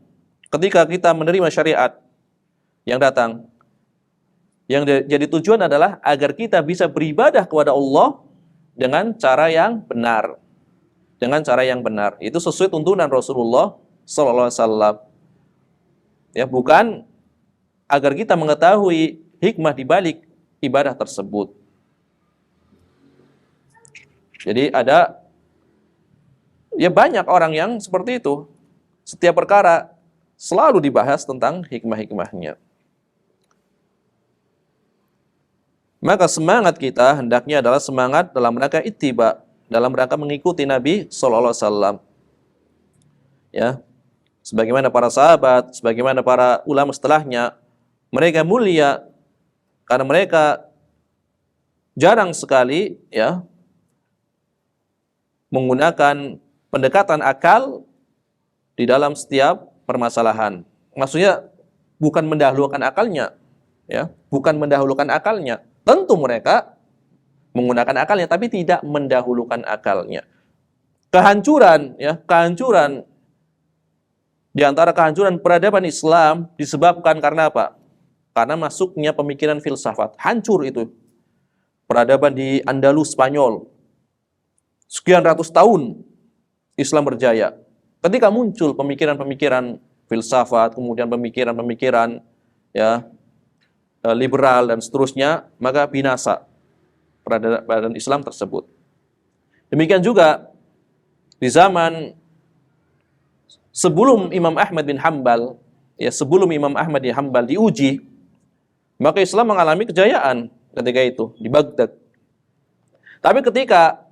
Ketika kita menerima syariat yang datang, yang jadi tujuan adalah agar kita bisa beribadah kepada Allah dengan cara yang benar. Dengan cara yang benar. Itu sesuai tuntunan Rasulullah sallallahu alaihi wasallam. Ya, bukan agar kita mengetahui hikmah di balik ibadah tersebut. Jadi banyak orang yang seperti itu. Setiap perkara selalu dibahas tentang hikmah-hikmahnya. Maka semangat kita hendaknya adalah semangat dalam rangka ittiba, dalam rangka mengikuti Nabi sallallahu alaihi wasallam. Ya. Sebagaimana para sahabat, sebagaimana para ulama setelahnya, mereka mulia karena mereka jarang sekali ya menggunakan pendekatan akal di dalam setiap permasalahan. Maksudnya bukan mendahulukan akalnya, ya, bukan mendahulukan akalnya. Tentu mereka menggunakan akalnya, tapi tidak mendahulukan akalnya. Kehancuran di antara kehancuran peradaban Islam disebabkan karena apa? Karena masuknya pemikiran filsafat. Hancur itu. Peradaban di Andalus, Spanyol. Sekian ratus tahun Islam berjaya. Ketika muncul pemikiran-pemikiran filsafat, kemudian pemikiran-pemikiran ya liberal dan seterusnya, maka binasa peradaban Islam tersebut. Demikian juga di zaman sebelum Imam Ahmad bin Hambal, ya sebelum Imam Ahmad bin Hambal diuji, maka Islam mengalami kejayaan ketika itu di Baghdad. Tapi ketika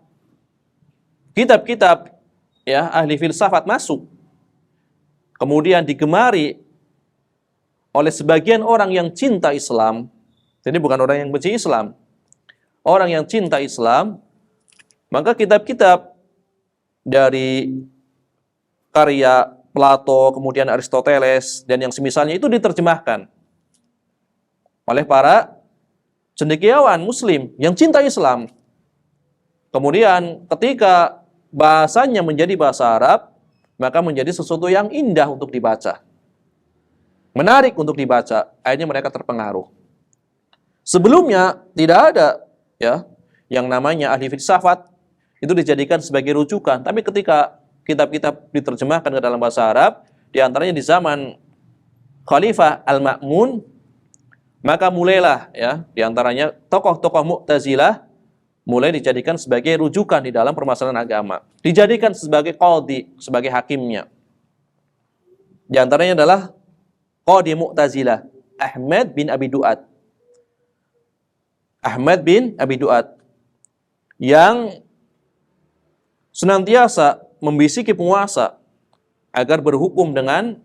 kitab-kitab ya ahli filsafat masuk, kemudian digemari oleh sebagian orang yang cinta Islam, jadi bukan orang yang benci Islam, orang yang cinta Islam, maka kitab-kitab dari karya Plato, kemudian Aristoteles, dan yang semisalnya itu diterjemahkan oleh para cendekiawan Muslim yang cinta Islam. Kemudian ketika bahasanya menjadi bahasa Arab, maka menjadi sesuatu yang indah untuk dibaca, menarik untuk dibaca. Akhirnya mereka terpengaruh. Sebelumnya tidak ada ya yang namanya ahli filsafat itu dijadikan sebagai rujukan. Tapi ketika kitab-kitab diterjemahkan ke dalam bahasa Arab, di antaranya di zaman Khalifah Al-Ma'mun, maka mulailah ya di antaranya tokoh-tokoh Mu'tazilah mulai dijadikan sebagai rujukan di dalam permasalahan agama. Dijadikan sebagai qadhi, sebagai hakimnya. Di antaranya adalah qadhi Mu'tazilah, Ahmad bin Abi Du'ad. Ahmad bin Abi Du'ad yang senantiasa membisiki penguasa agar berhukum dengan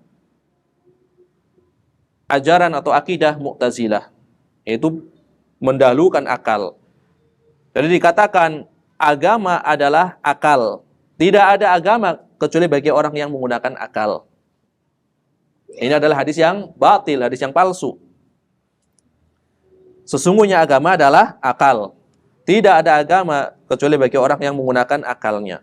ajaran atau akidah Mu'tazilah, yaitu mendahulukan akal. Jadi dikatakan agama adalah akal. Tidak ada agama kecuali bagi orang yang menggunakan akal. Ini adalah hadis yang batil, hadis yang palsu. Sesungguhnya agama adalah akal. Tidak ada agama kecuali bagi orang yang menggunakan akalnya.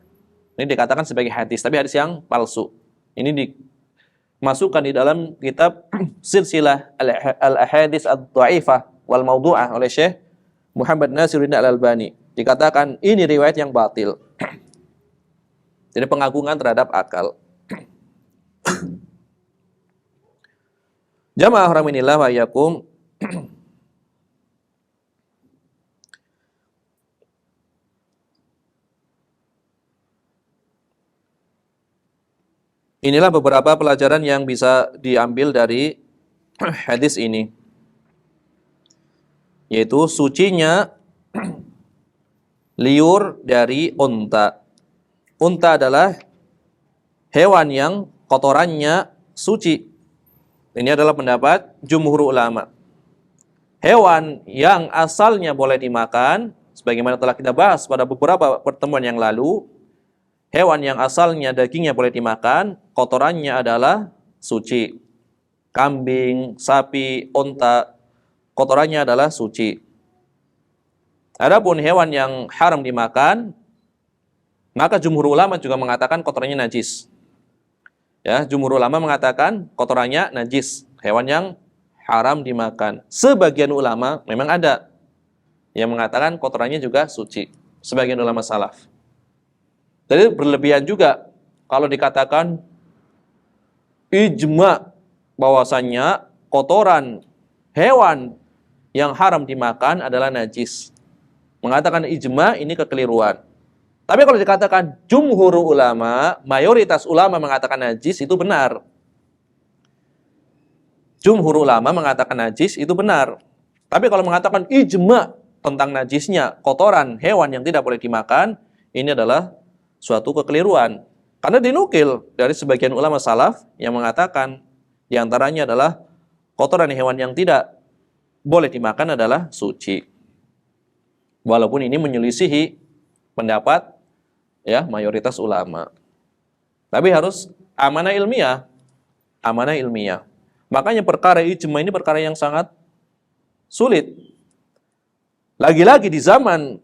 Ini dikatakan sebagai hadis, tapi hadis yang palsu. Ini dimasukkan di dalam kitab Silsilah Al-Ahadits Ad-Dha'ifah wal Mawdu'ah oleh Syekh Muhammad Nasiruddin Al-Albani. Dikatakan ini riwayat yang batil. Jadi pengagungan terhadap akal. Jamaah rahimanillah wa iyyakum. Inilah beberapa pelajaran yang bisa diambil dari hadis ini. Yaitu sucinya liur dari unta. Unta adalah hewan yang kotorannya suci. Ini adalah pendapat jumhur ulama. Hewan yang asalnya boleh dimakan, sebagaimana telah kita bahas pada beberapa pertemuan yang lalu, hewan yang asalnya dagingnya boleh dimakan, kotorannya adalah suci. Kambing, sapi, unta, kotorannya adalah suci. Adapun hewan yang haram dimakan, maka jumhur ulama juga mengatakan kotorannya najis. Ya, jumhur ulama mengatakan kotorannya najis, hewan yang haram dimakan. Sebagian ulama memang ada yang mengatakan kotorannya juga suci. Sebagian ulama salaf. Jadi berlebihan juga kalau dikatakan ijma bahwasannya kotoran hewan yang haram dimakan adalah najis. Mengatakan ijma ini kekeliruan. Tapi kalau dikatakan jumhur ulama, mayoritas ulama mengatakan najis, itu benar. Jumhur ulama mengatakan najis itu benar. Tapi kalau mengatakan ijma tentang najisnya kotoran hewan yang tidak boleh dimakan, ini adalah suatu kekeliruan. Karena dinukil dari sebagian ulama salaf yang mengatakan di antaranya adalah kotoran hewan yang tidak boleh dimakan adalah suci. Walaupun ini menyelisihi pendapat ya mayoritas ulama. Tapi harus amanah ilmiah. Amanah ilmiah. Makanya perkara ijma ini perkara yang sangat sulit. Lagi-lagi di zaman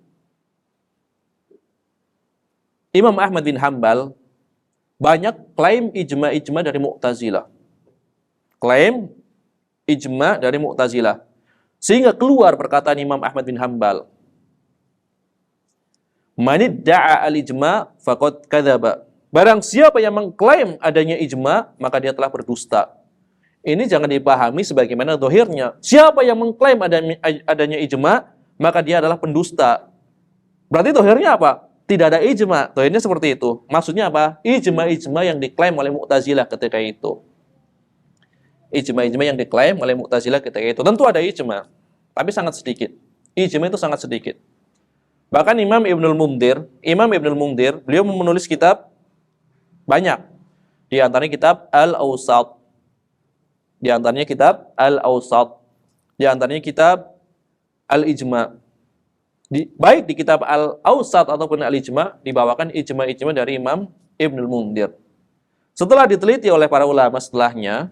Imam Ahmad bin Hambal banyak klaim ijma dari Mu'tazilah. Klaim ijma dari Mu'tazilah. Sehingga keluar perkataan Imam Ahmad bin Hambal. Manidda'a al-ijma faqad kadzaba. Barang siapa yang mengklaim adanya ijma, maka dia telah berdusta. ini jangan dipahami sebagaimana zahirnya. Siapa yang mengklaim adanya ijma, maka dia adalah pendusta. Berarti zahirnya apa? Tidak ada ijma. Zahirnya seperti itu. Maksudnya apa? Ijma-ijma yang diklaim oleh Mu'tazilah ketika itu. Ijma-ijma yang diklaim oleh Mu'tazilah ketika itu. Tentu ada ijma, tapi sangat sedikit. Ijma itu sangat sedikit. Bahkan Imam Ibnul Mundir, beliau menulis kitab banyak. Di antaranya kitab Al-Awsat. Di antaranya kitab Al-Awsat. Di antaranya kitab Al-Ijma. Baik di kitab Al-Awsat ataupun Al-Ijma, dibawakan ijma-ijma dari Imam Ibnul Mundir. Setelah diteliti oleh para ulama setelahnya,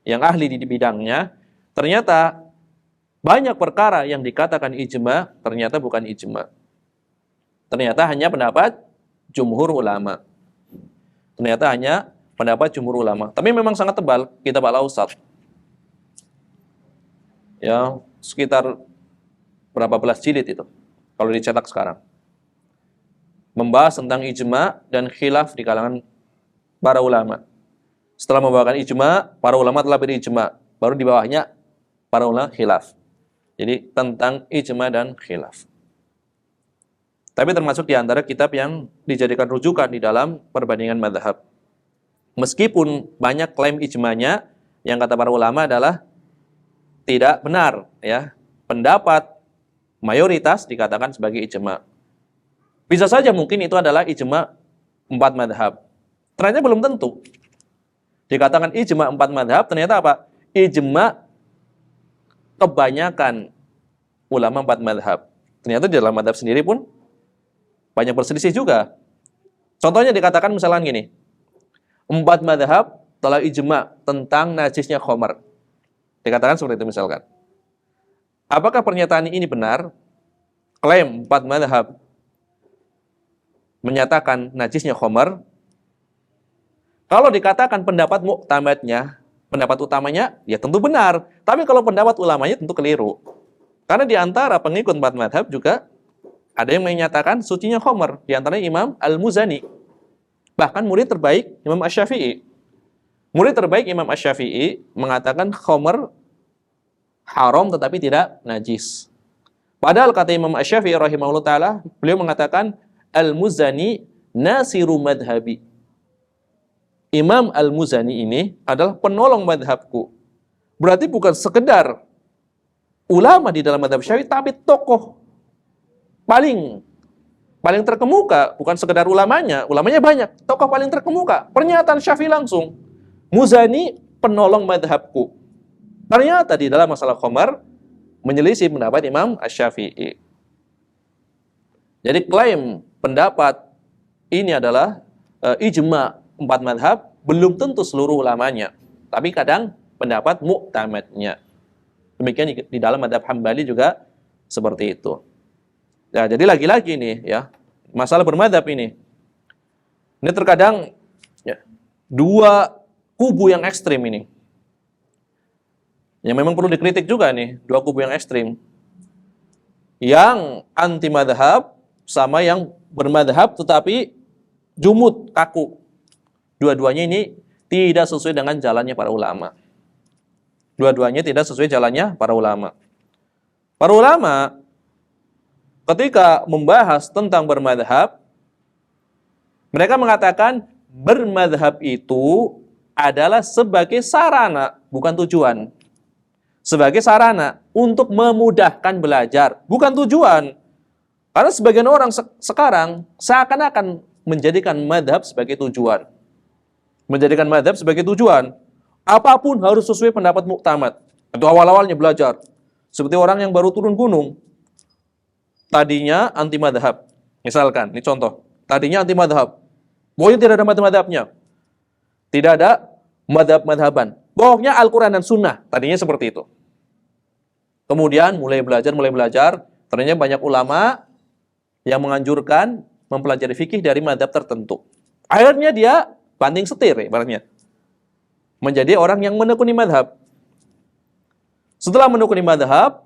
yang ahli di bidangnya, ternyata banyak perkara yang dikatakan ijma, ternyata bukan ijma. Ternyata hanya pendapat jumhur ulama. Ternyata hanya pendapat jumhur ulama. Tapi memang sangat tebal kitab Al-Awsat. Ya, sekitar berapa belas jilid itu kalau dicetak sekarang. Membahas tentang ijma dan khilaf di kalangan para ulama. Setelah membawakan ijma, para ulama telah berijma. Baru di bawahnya para ulama khilaf. Jadi tentang ijma dan khilaf. Tapi termasuk di antara kitab yang dijadikan rujukan di dalam perbandingan mazhab. Meskipun banyak klaim ijmanya, yang kata para ulama adalah tidak benar, ya. Pendapat mayoritas dikatakan sebagai ijma. Bisa saja mungkin itu adalah ijma 4 mazhab. Ternyata belum tentu. Dikatakan ijma 4 mazhab, ternyata apa? Ijma kebanyakan ulama 4 mazhab. Ternyata di dalam mazhab sendiri pun banyak berselisih juga. Contohnya dikatakan misalnya gini, 4 mazhab telah ijma tentang najisnya khamar. Dikatakan seperti itu misalkan. Apakah pernyataan ini benar? Klaim 4 mazhab menyatakan najisnya khamar. Kalau dikatakan pendapat muktamadnya, pendapat utamanya, ya tentu benar. Tapi kalau pendapat ulamanya tentu keliru. Karena di antara pengikut 4 mazhab juga ada yang menyatakan sucinya khamar. Di antaranya Imam Al-Muzani. Bahkan murid terbaik Imam Asy-Syafi'i. Murid terbaik Imam Asy-Syafi'i mengatakan khamar haram tetapi tidak najis. Padahal kata Imam Asy-Syafi'i rahimahullah ta'ala, beliau mengatakan Al-Muzani nasiru madhabi. Imam Al-Muzani ini adalah penolong madhabku. Berarti bukan sekedar ulama di dalam madhab Syafi'i, tapi tokoh paling terkemuka, bukan sekedar ulamanya banyak, tokoh paling terkemuka. Pernyataan Syafi'i langsung, Muzani penolong madhabku. Ternyata di dalam masalah khamar menyelisih pendapat Imam Asy-Syafi'i. Jadi klaim pendapat ini adalah ijma 4 mazhab, belum tentu seluruh ulamanya, tapi kadang pendapat mu'tamadnya. Demikian di dalam mazhab Hambali juga seperti itu. Ya, jadi lagi-lagi nih ya, masalah bermadzhab ini. Ini terkadang ya, 2 kubu yang ekstrim ini. Yang memang perlu dikritik juga nih, 2 kubu yang ekstrim. Yang anti madhab sama yang bermadhab tetapi jumud, kaku. Dua-duanya ini tidak sesuai dengan jalannya para ulama. Dua-duanya tidak sesuai jalannya para ulama. Para ulama ketika membahas tentang bermadhab, mereka mengatakan bermadhab itu adalah sebagai sarana, bukan tujuan. Sebagai sarana untuk memudahkan belajar, bukan tujuan. Karena sebagian orang sekarang seakan-akan menjadikan madhab sebagai tujuan. Menjadikan madhab sebagai tujuan. Apapun harus sesuai pendapat muktamad. Itu awal-awalnya belajar. Seperti orang yang baru turun gunung. Tadinya anti madhab. Misalkan, ini contoh. Tadinya anti madhab. Pokoknya tidak ada madhab-madhabnya. Tidak ada madhab-madhaban. Pokoknya Al-Quran dan Sunnah. Tadinya seperti itu. Kemudian mulai belajar. Ternyata banyak ulama yang menganjurkan mempelajari fikih dari madhab tertentu. Akhirnya dia banting setir, ibaratnya. Menjadi orang yang menekuni madhab. Setelah menekuni madhab,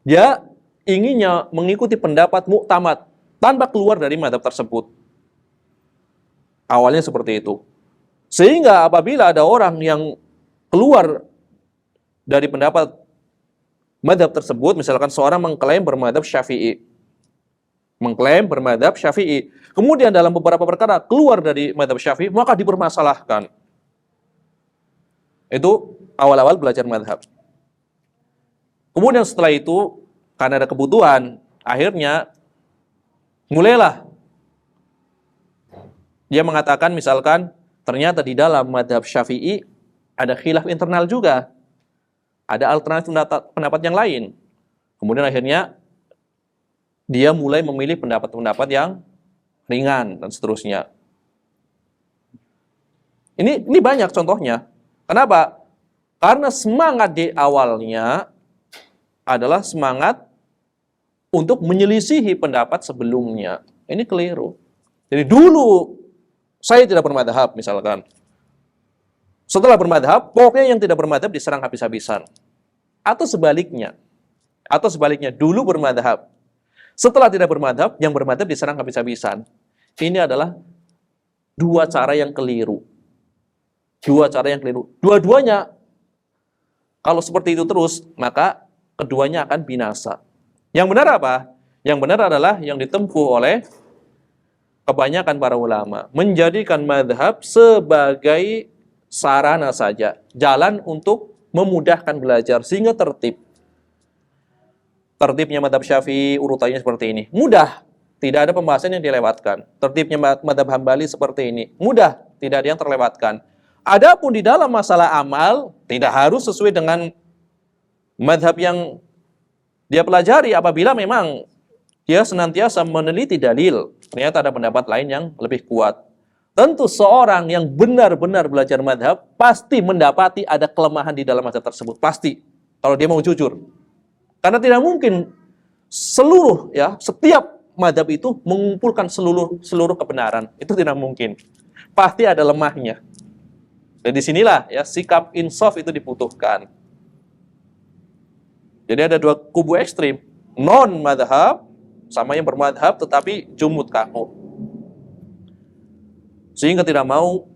dia inginnya mengikuti pendapat muktamad tanpa keluar dari madhab tersebut. Awalnya seperti itu. Sehingga apabila ada orang yang keluar dari pendapat madhab tersebut, misalkan seorang mengklaim bermadhab Syafi'i, kemudian dalam beberapa perkara keluar dari madhab Syafi'i, maka dipermasalahkan. Itu awal-awal belajar madhab. Kemudian setelah itu, karena ada kebutuhan, akhirnya mulailah dia mengatakan misalkan ternyata di dalam madhab Syafi'i ada khilaf internal juga, ada alternatif pendapat yang lain. Kemudian akhirnya dia mulai memilih pendapat-pendapat yang ringan dan seterusnya. Ini banyak contohnya. Kenapa? Karena semangat di awalnya adalah semangat untuk menyelisihi pendapat sebelumnya. Ini keliru. Jadi dulu saya tidak bermadhab misalkan. Setelah bermadhab, pokoknya yang tidak bermadhab diserang habis-habisan. Atau sebaliknya, dulu bermadhab. Setelah tidak bermadhab, yang bermadhab diserang habis-habisan. Ini adalah dua cara yang keliru. Dua-duanya, kalau seperti itu terus, maka keduanya akan binasa. Yang benar apa? Yang benar adalah yang ditempuh oleh kebanyakan para ulama. Menjadikan madhab sebagai sarana saja. Jalan untuk memudahkan belajar, sehingga tertib. Tertibnya madhab Syafi'i urutannya seperti ini. Mudah, tidak ada pembahasan yang dilewatkan. Tertibnya madhab Hambali seperti ini. Mudah, tidak ada yang terlewatkan. Adapun di dalam masalah amal, tidak harus sesuai dengan madhab yang dia pelajari. Apabila memang dia senantiasa meneliti dalil, ternyata ada pendapat lain yang lebih kuat. Tentu seorang yang benar-benar belajar madhab pasti mendapati ada kelemahan di dalam madhab tersebut. Pasti, kalau dia mau jujur. Karena tidak mungkin setiap madhab itu mengumpulkan seluruh kebenaran. Itu tidak mungkin. Pasti ada lemahnya. Dan disinilah sikap insaf itu dibutuhkan. Jadi ada dua kubu ekstrim. Non-madhab sama yang bermadhab tetapi jumud kaku. Sehingga tidak mau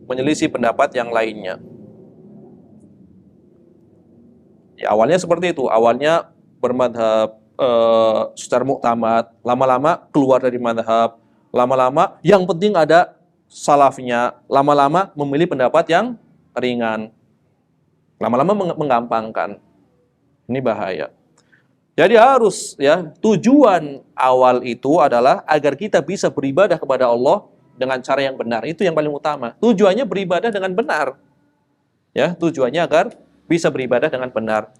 menyelisih pendapat yang lainnya. Ya, awalnya seperti itu. Awalnya bermadhab secara muktamad, lama-lama keluar dari madhab, lama-lama yang penting ada salafnya, lama-lama memilih pendapat yang ringan, lama-lama menggampangkan. Ini bahaya. Jadi harus tujuan awal itu adalah agar kita bisa beribadah kepada Allah dengan cara yang benar. Itu yang paling utama. Tujuannya beribadah dengan benar. Tujuannya agar bisa beribadah dengan benar.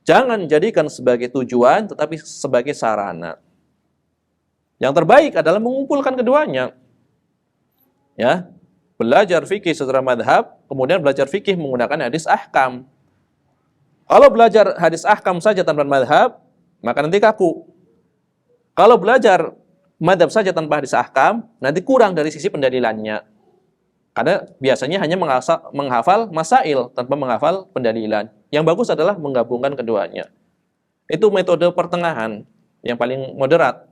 Jangan jadikan sebagai tujuan, tetapi sebagai sarana. Yang terbaik adalah mengumpulkan keduanya. Belajar fikih secara madhab, kemudian belajar fikih menggunakan hadis ahkam. Kalau belajar hadis ahkam saja tanpa madhab, maka nanti kaku. Kalau belajar madhab saja tanpa hadis ahkam, nanti kurang dari sisi pendalilannya. Karena biasanya hanya menghafal masail tanpa menghafal pendalilan. Yang bagus adalah menggabungkan keduanya. Itu metode pertengahan yang paling moderat,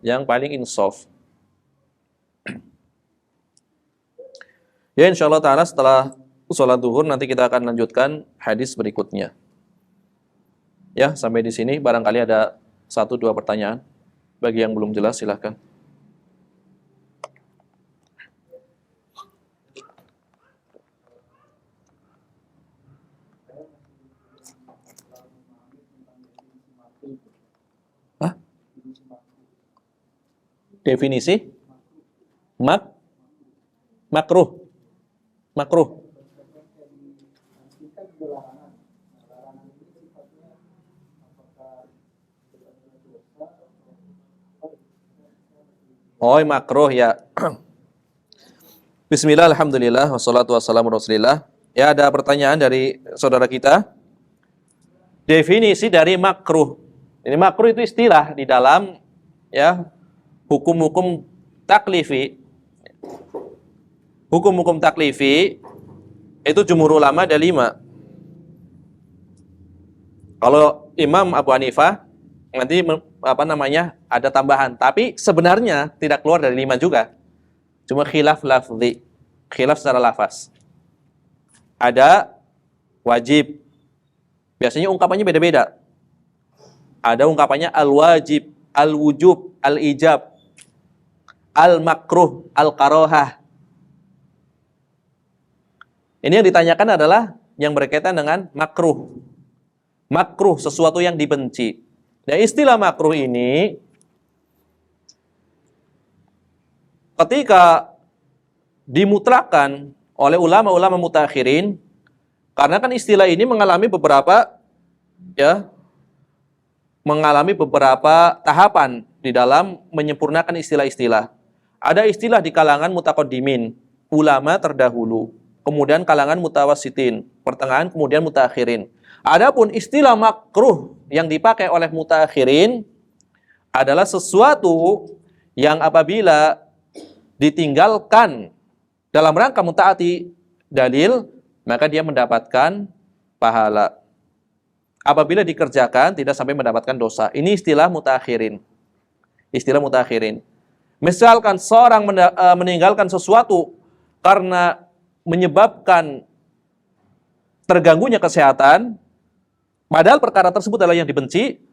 yang paling insaf. Insyaallah ta'ala setelah sholat duhur nanti kita akan lanjutkan hadis berikutnya. Sampai di sini barangkali ada 1-2 pertanyaan. Bagi yang belum jelas silakan. Definisi makruh. Makruh ya. Bismillah, alhamdulillah, wassalatu wassalamu rasulillah. Ada pertanyaan dari saudara kita. Definisi dari makruh. Ini makruh itu istilah di dalam hukum-hukum taklifi. Hukum-hukum taklifi itu jumhur ulama ada 5. Kalau Imam Abu Hanifah nanti ada tambahan, tapi sebenarnya tidak keluar dari 5 juga. Cuma khilaf lafzi, khilaf secara lafaz. ada wajib. Biasanya ungkapannya beda-beda. Ada ungkapannya al-wajib, al-wujub, al-ijab, al-makruh, al-karohah. Ini yang ditanyakan adalah yang berkaitan dengan makruh. Makruh, sesuatu yang dibenci. Nah, istilah makruh ini ketika dimutlakan oleh ulama-ulama mutakhirin, karena kan istilah ini mengalami beberapa tahapan di dalam menyempurnakan istilah-istilah. Ada istilah di kalangan mutaqaddimin, ulama terdahulu, kemudian kalangan mutawassitin, pertengahan, kemudian mutakhirin. Adapun istilah makruh yang dipakai oleh mutakhirin adalah sesuatu yang apabila ditinggalkan dalam rangka mentaati dalil, maka dia mendapatkan pahala. Apabila dikerjakan, tidak sampai mendapatkan dosa. Ini istilah mutakhirin. Istilah mutakhirin. Misalkan seorang meninggalkan sesuatu karena menyebabkan terganggunya kesehatan, padahal perkara tersebut adalah yang dibenci,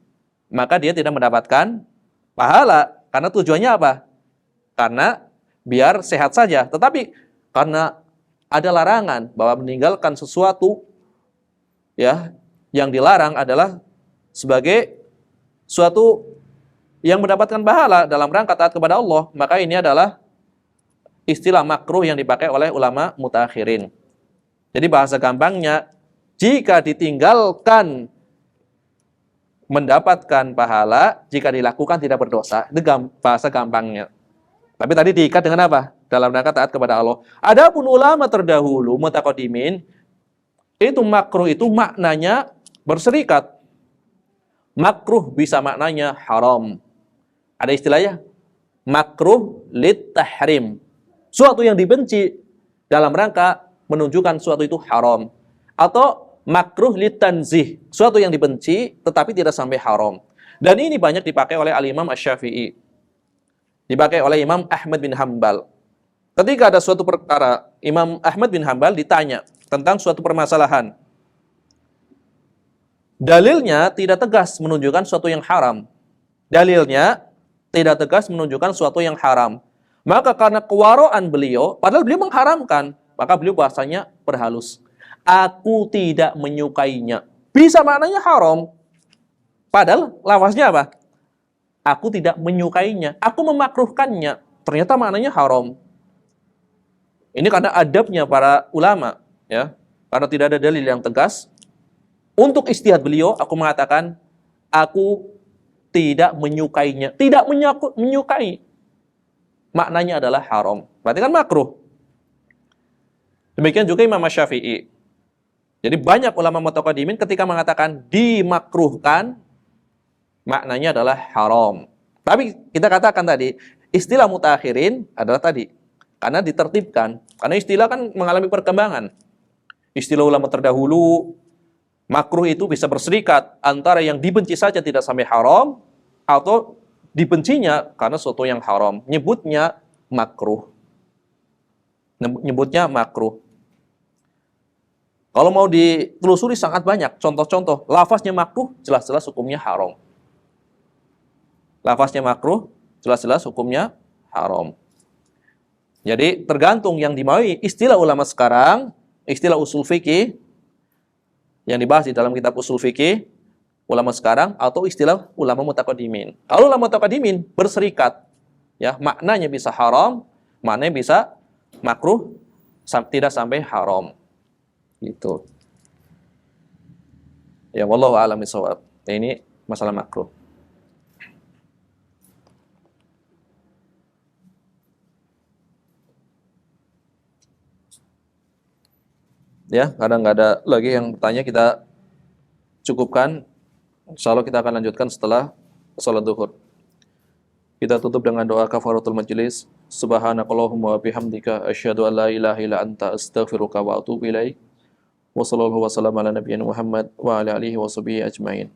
maka dia tidak mendapatkan pahala. Karena tujuannya apa? Karena biar sehat saja. Tetapi karena ada larangan bahwa meninggalkan sesuatu yang dilarang adalah sebagai suatu yang mendapatkan pahala dalam rangka taat kepada Allah, maka ini adalah istilah makruh yang dipakai oleh ulama mutakhirin. Jadi bahasa gampangnya, jika ditinggalkan mendapatkan pahala, jika dilakukan tidak berdosa. Itu bahasa gampangnya. Tapi tadi diikat dengan apa? Dalam rangka taat kepada Allah. Adapun ulama terdahulu, mutaqaddimin, itu makruh itu maknanya berserikat. Makruh bisa maknanya haram. Ada istilahnya makruh lit tahrim. Suatu yang dibenci dalam rangka menunjukkan suatu itu haram. Atau makruh lit tanzih. Suatu yang dibenci tetapi tidak sampai haram. Dan ini banyak dipakai oleh al-Imam Asy-Syafi'i. Dipakai oleh Imam Ahmad bin Hanbal. Ketika ada suatu perkara, Imam Ahmad bin Hanbal ditanya tentang suatu permasalahan. Dalilnya tidak tegas menunjukkan suatu yang haram. Dalilnya tidak tegas menunjukkan suatu yang haram. Maka karena kewaraan beliau, padahal beliau mengharamkan, maka beliau bahasanya berhalus. Aku tidak menyukainya. Bisa maknanya haram. Padahal lafaznya apa? Aku tidak menyukainya. Aku memakruhkannya. Ternyata maknanya haram. Ini karena adabnya para ulama, ya. Karena tidak ada dalil yang tegas. Untuk ijtihad beliau, aku mengatakan, aku tidak menyukainya. Tidak menyukai. Maknanya adalah haram. Berarti kan makruh. Demikian juga Imam Syafi'i. Jadi banyak ulama mutaqaddimin ketika mengatakan dimakruhkan, maknanya adalah haram. Tapi kita katakan tadi, istilah mutakhirin adalah tadi. Karena ditertibkan. Karena istilah kan mengalami perkembangan. Istilah ulama terdahulu, makruh itu bisa berserikat antara yang dibenci saja tidak sampai haram, atau dibencinya karena sesuatu yang haram. Nyebutnya makruh. Nyebutnya makruh. Kalau mau ditelusuri sangat banyak contoh-contoh. Lafaznya makruh, jelas-jelas hukumnya haram. Lafaznya makruh, jelas-jelas hukumnya haram. Jadi tergantung yang dimaui istilah ulama sekarang, istilah usul fikih yang dibahas di dalam kitab usul fikih ulama sekarang, atau istilah ulama mutaqaddimin. Kalau ulama mutaqaddimin berserikat, ya, maknanya bisa haram, maknanya bisa makruh, tidak sampai haram. Gitu. Ya, wallahu a'lam bishawab. Ini masalah makruh. Ya, kadang nggak ada lagi yang bertanya, kita cukupkan. Insyaallah kita akan lanjutkan setelah salat zuhur. Kita tutup dengan doa kafaratul majelis. Subhanakallahumma wa bihamdika asyhadu an la ilaha illa anta astaghfiruka wa atubu ilaik. Wa sallallahu wa sallam ala nabiyyina Muhammad wa ala alihi wa sahbihi ajmain.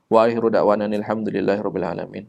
Wa akhiru da'wana alhamdulillahi rabbil alamin.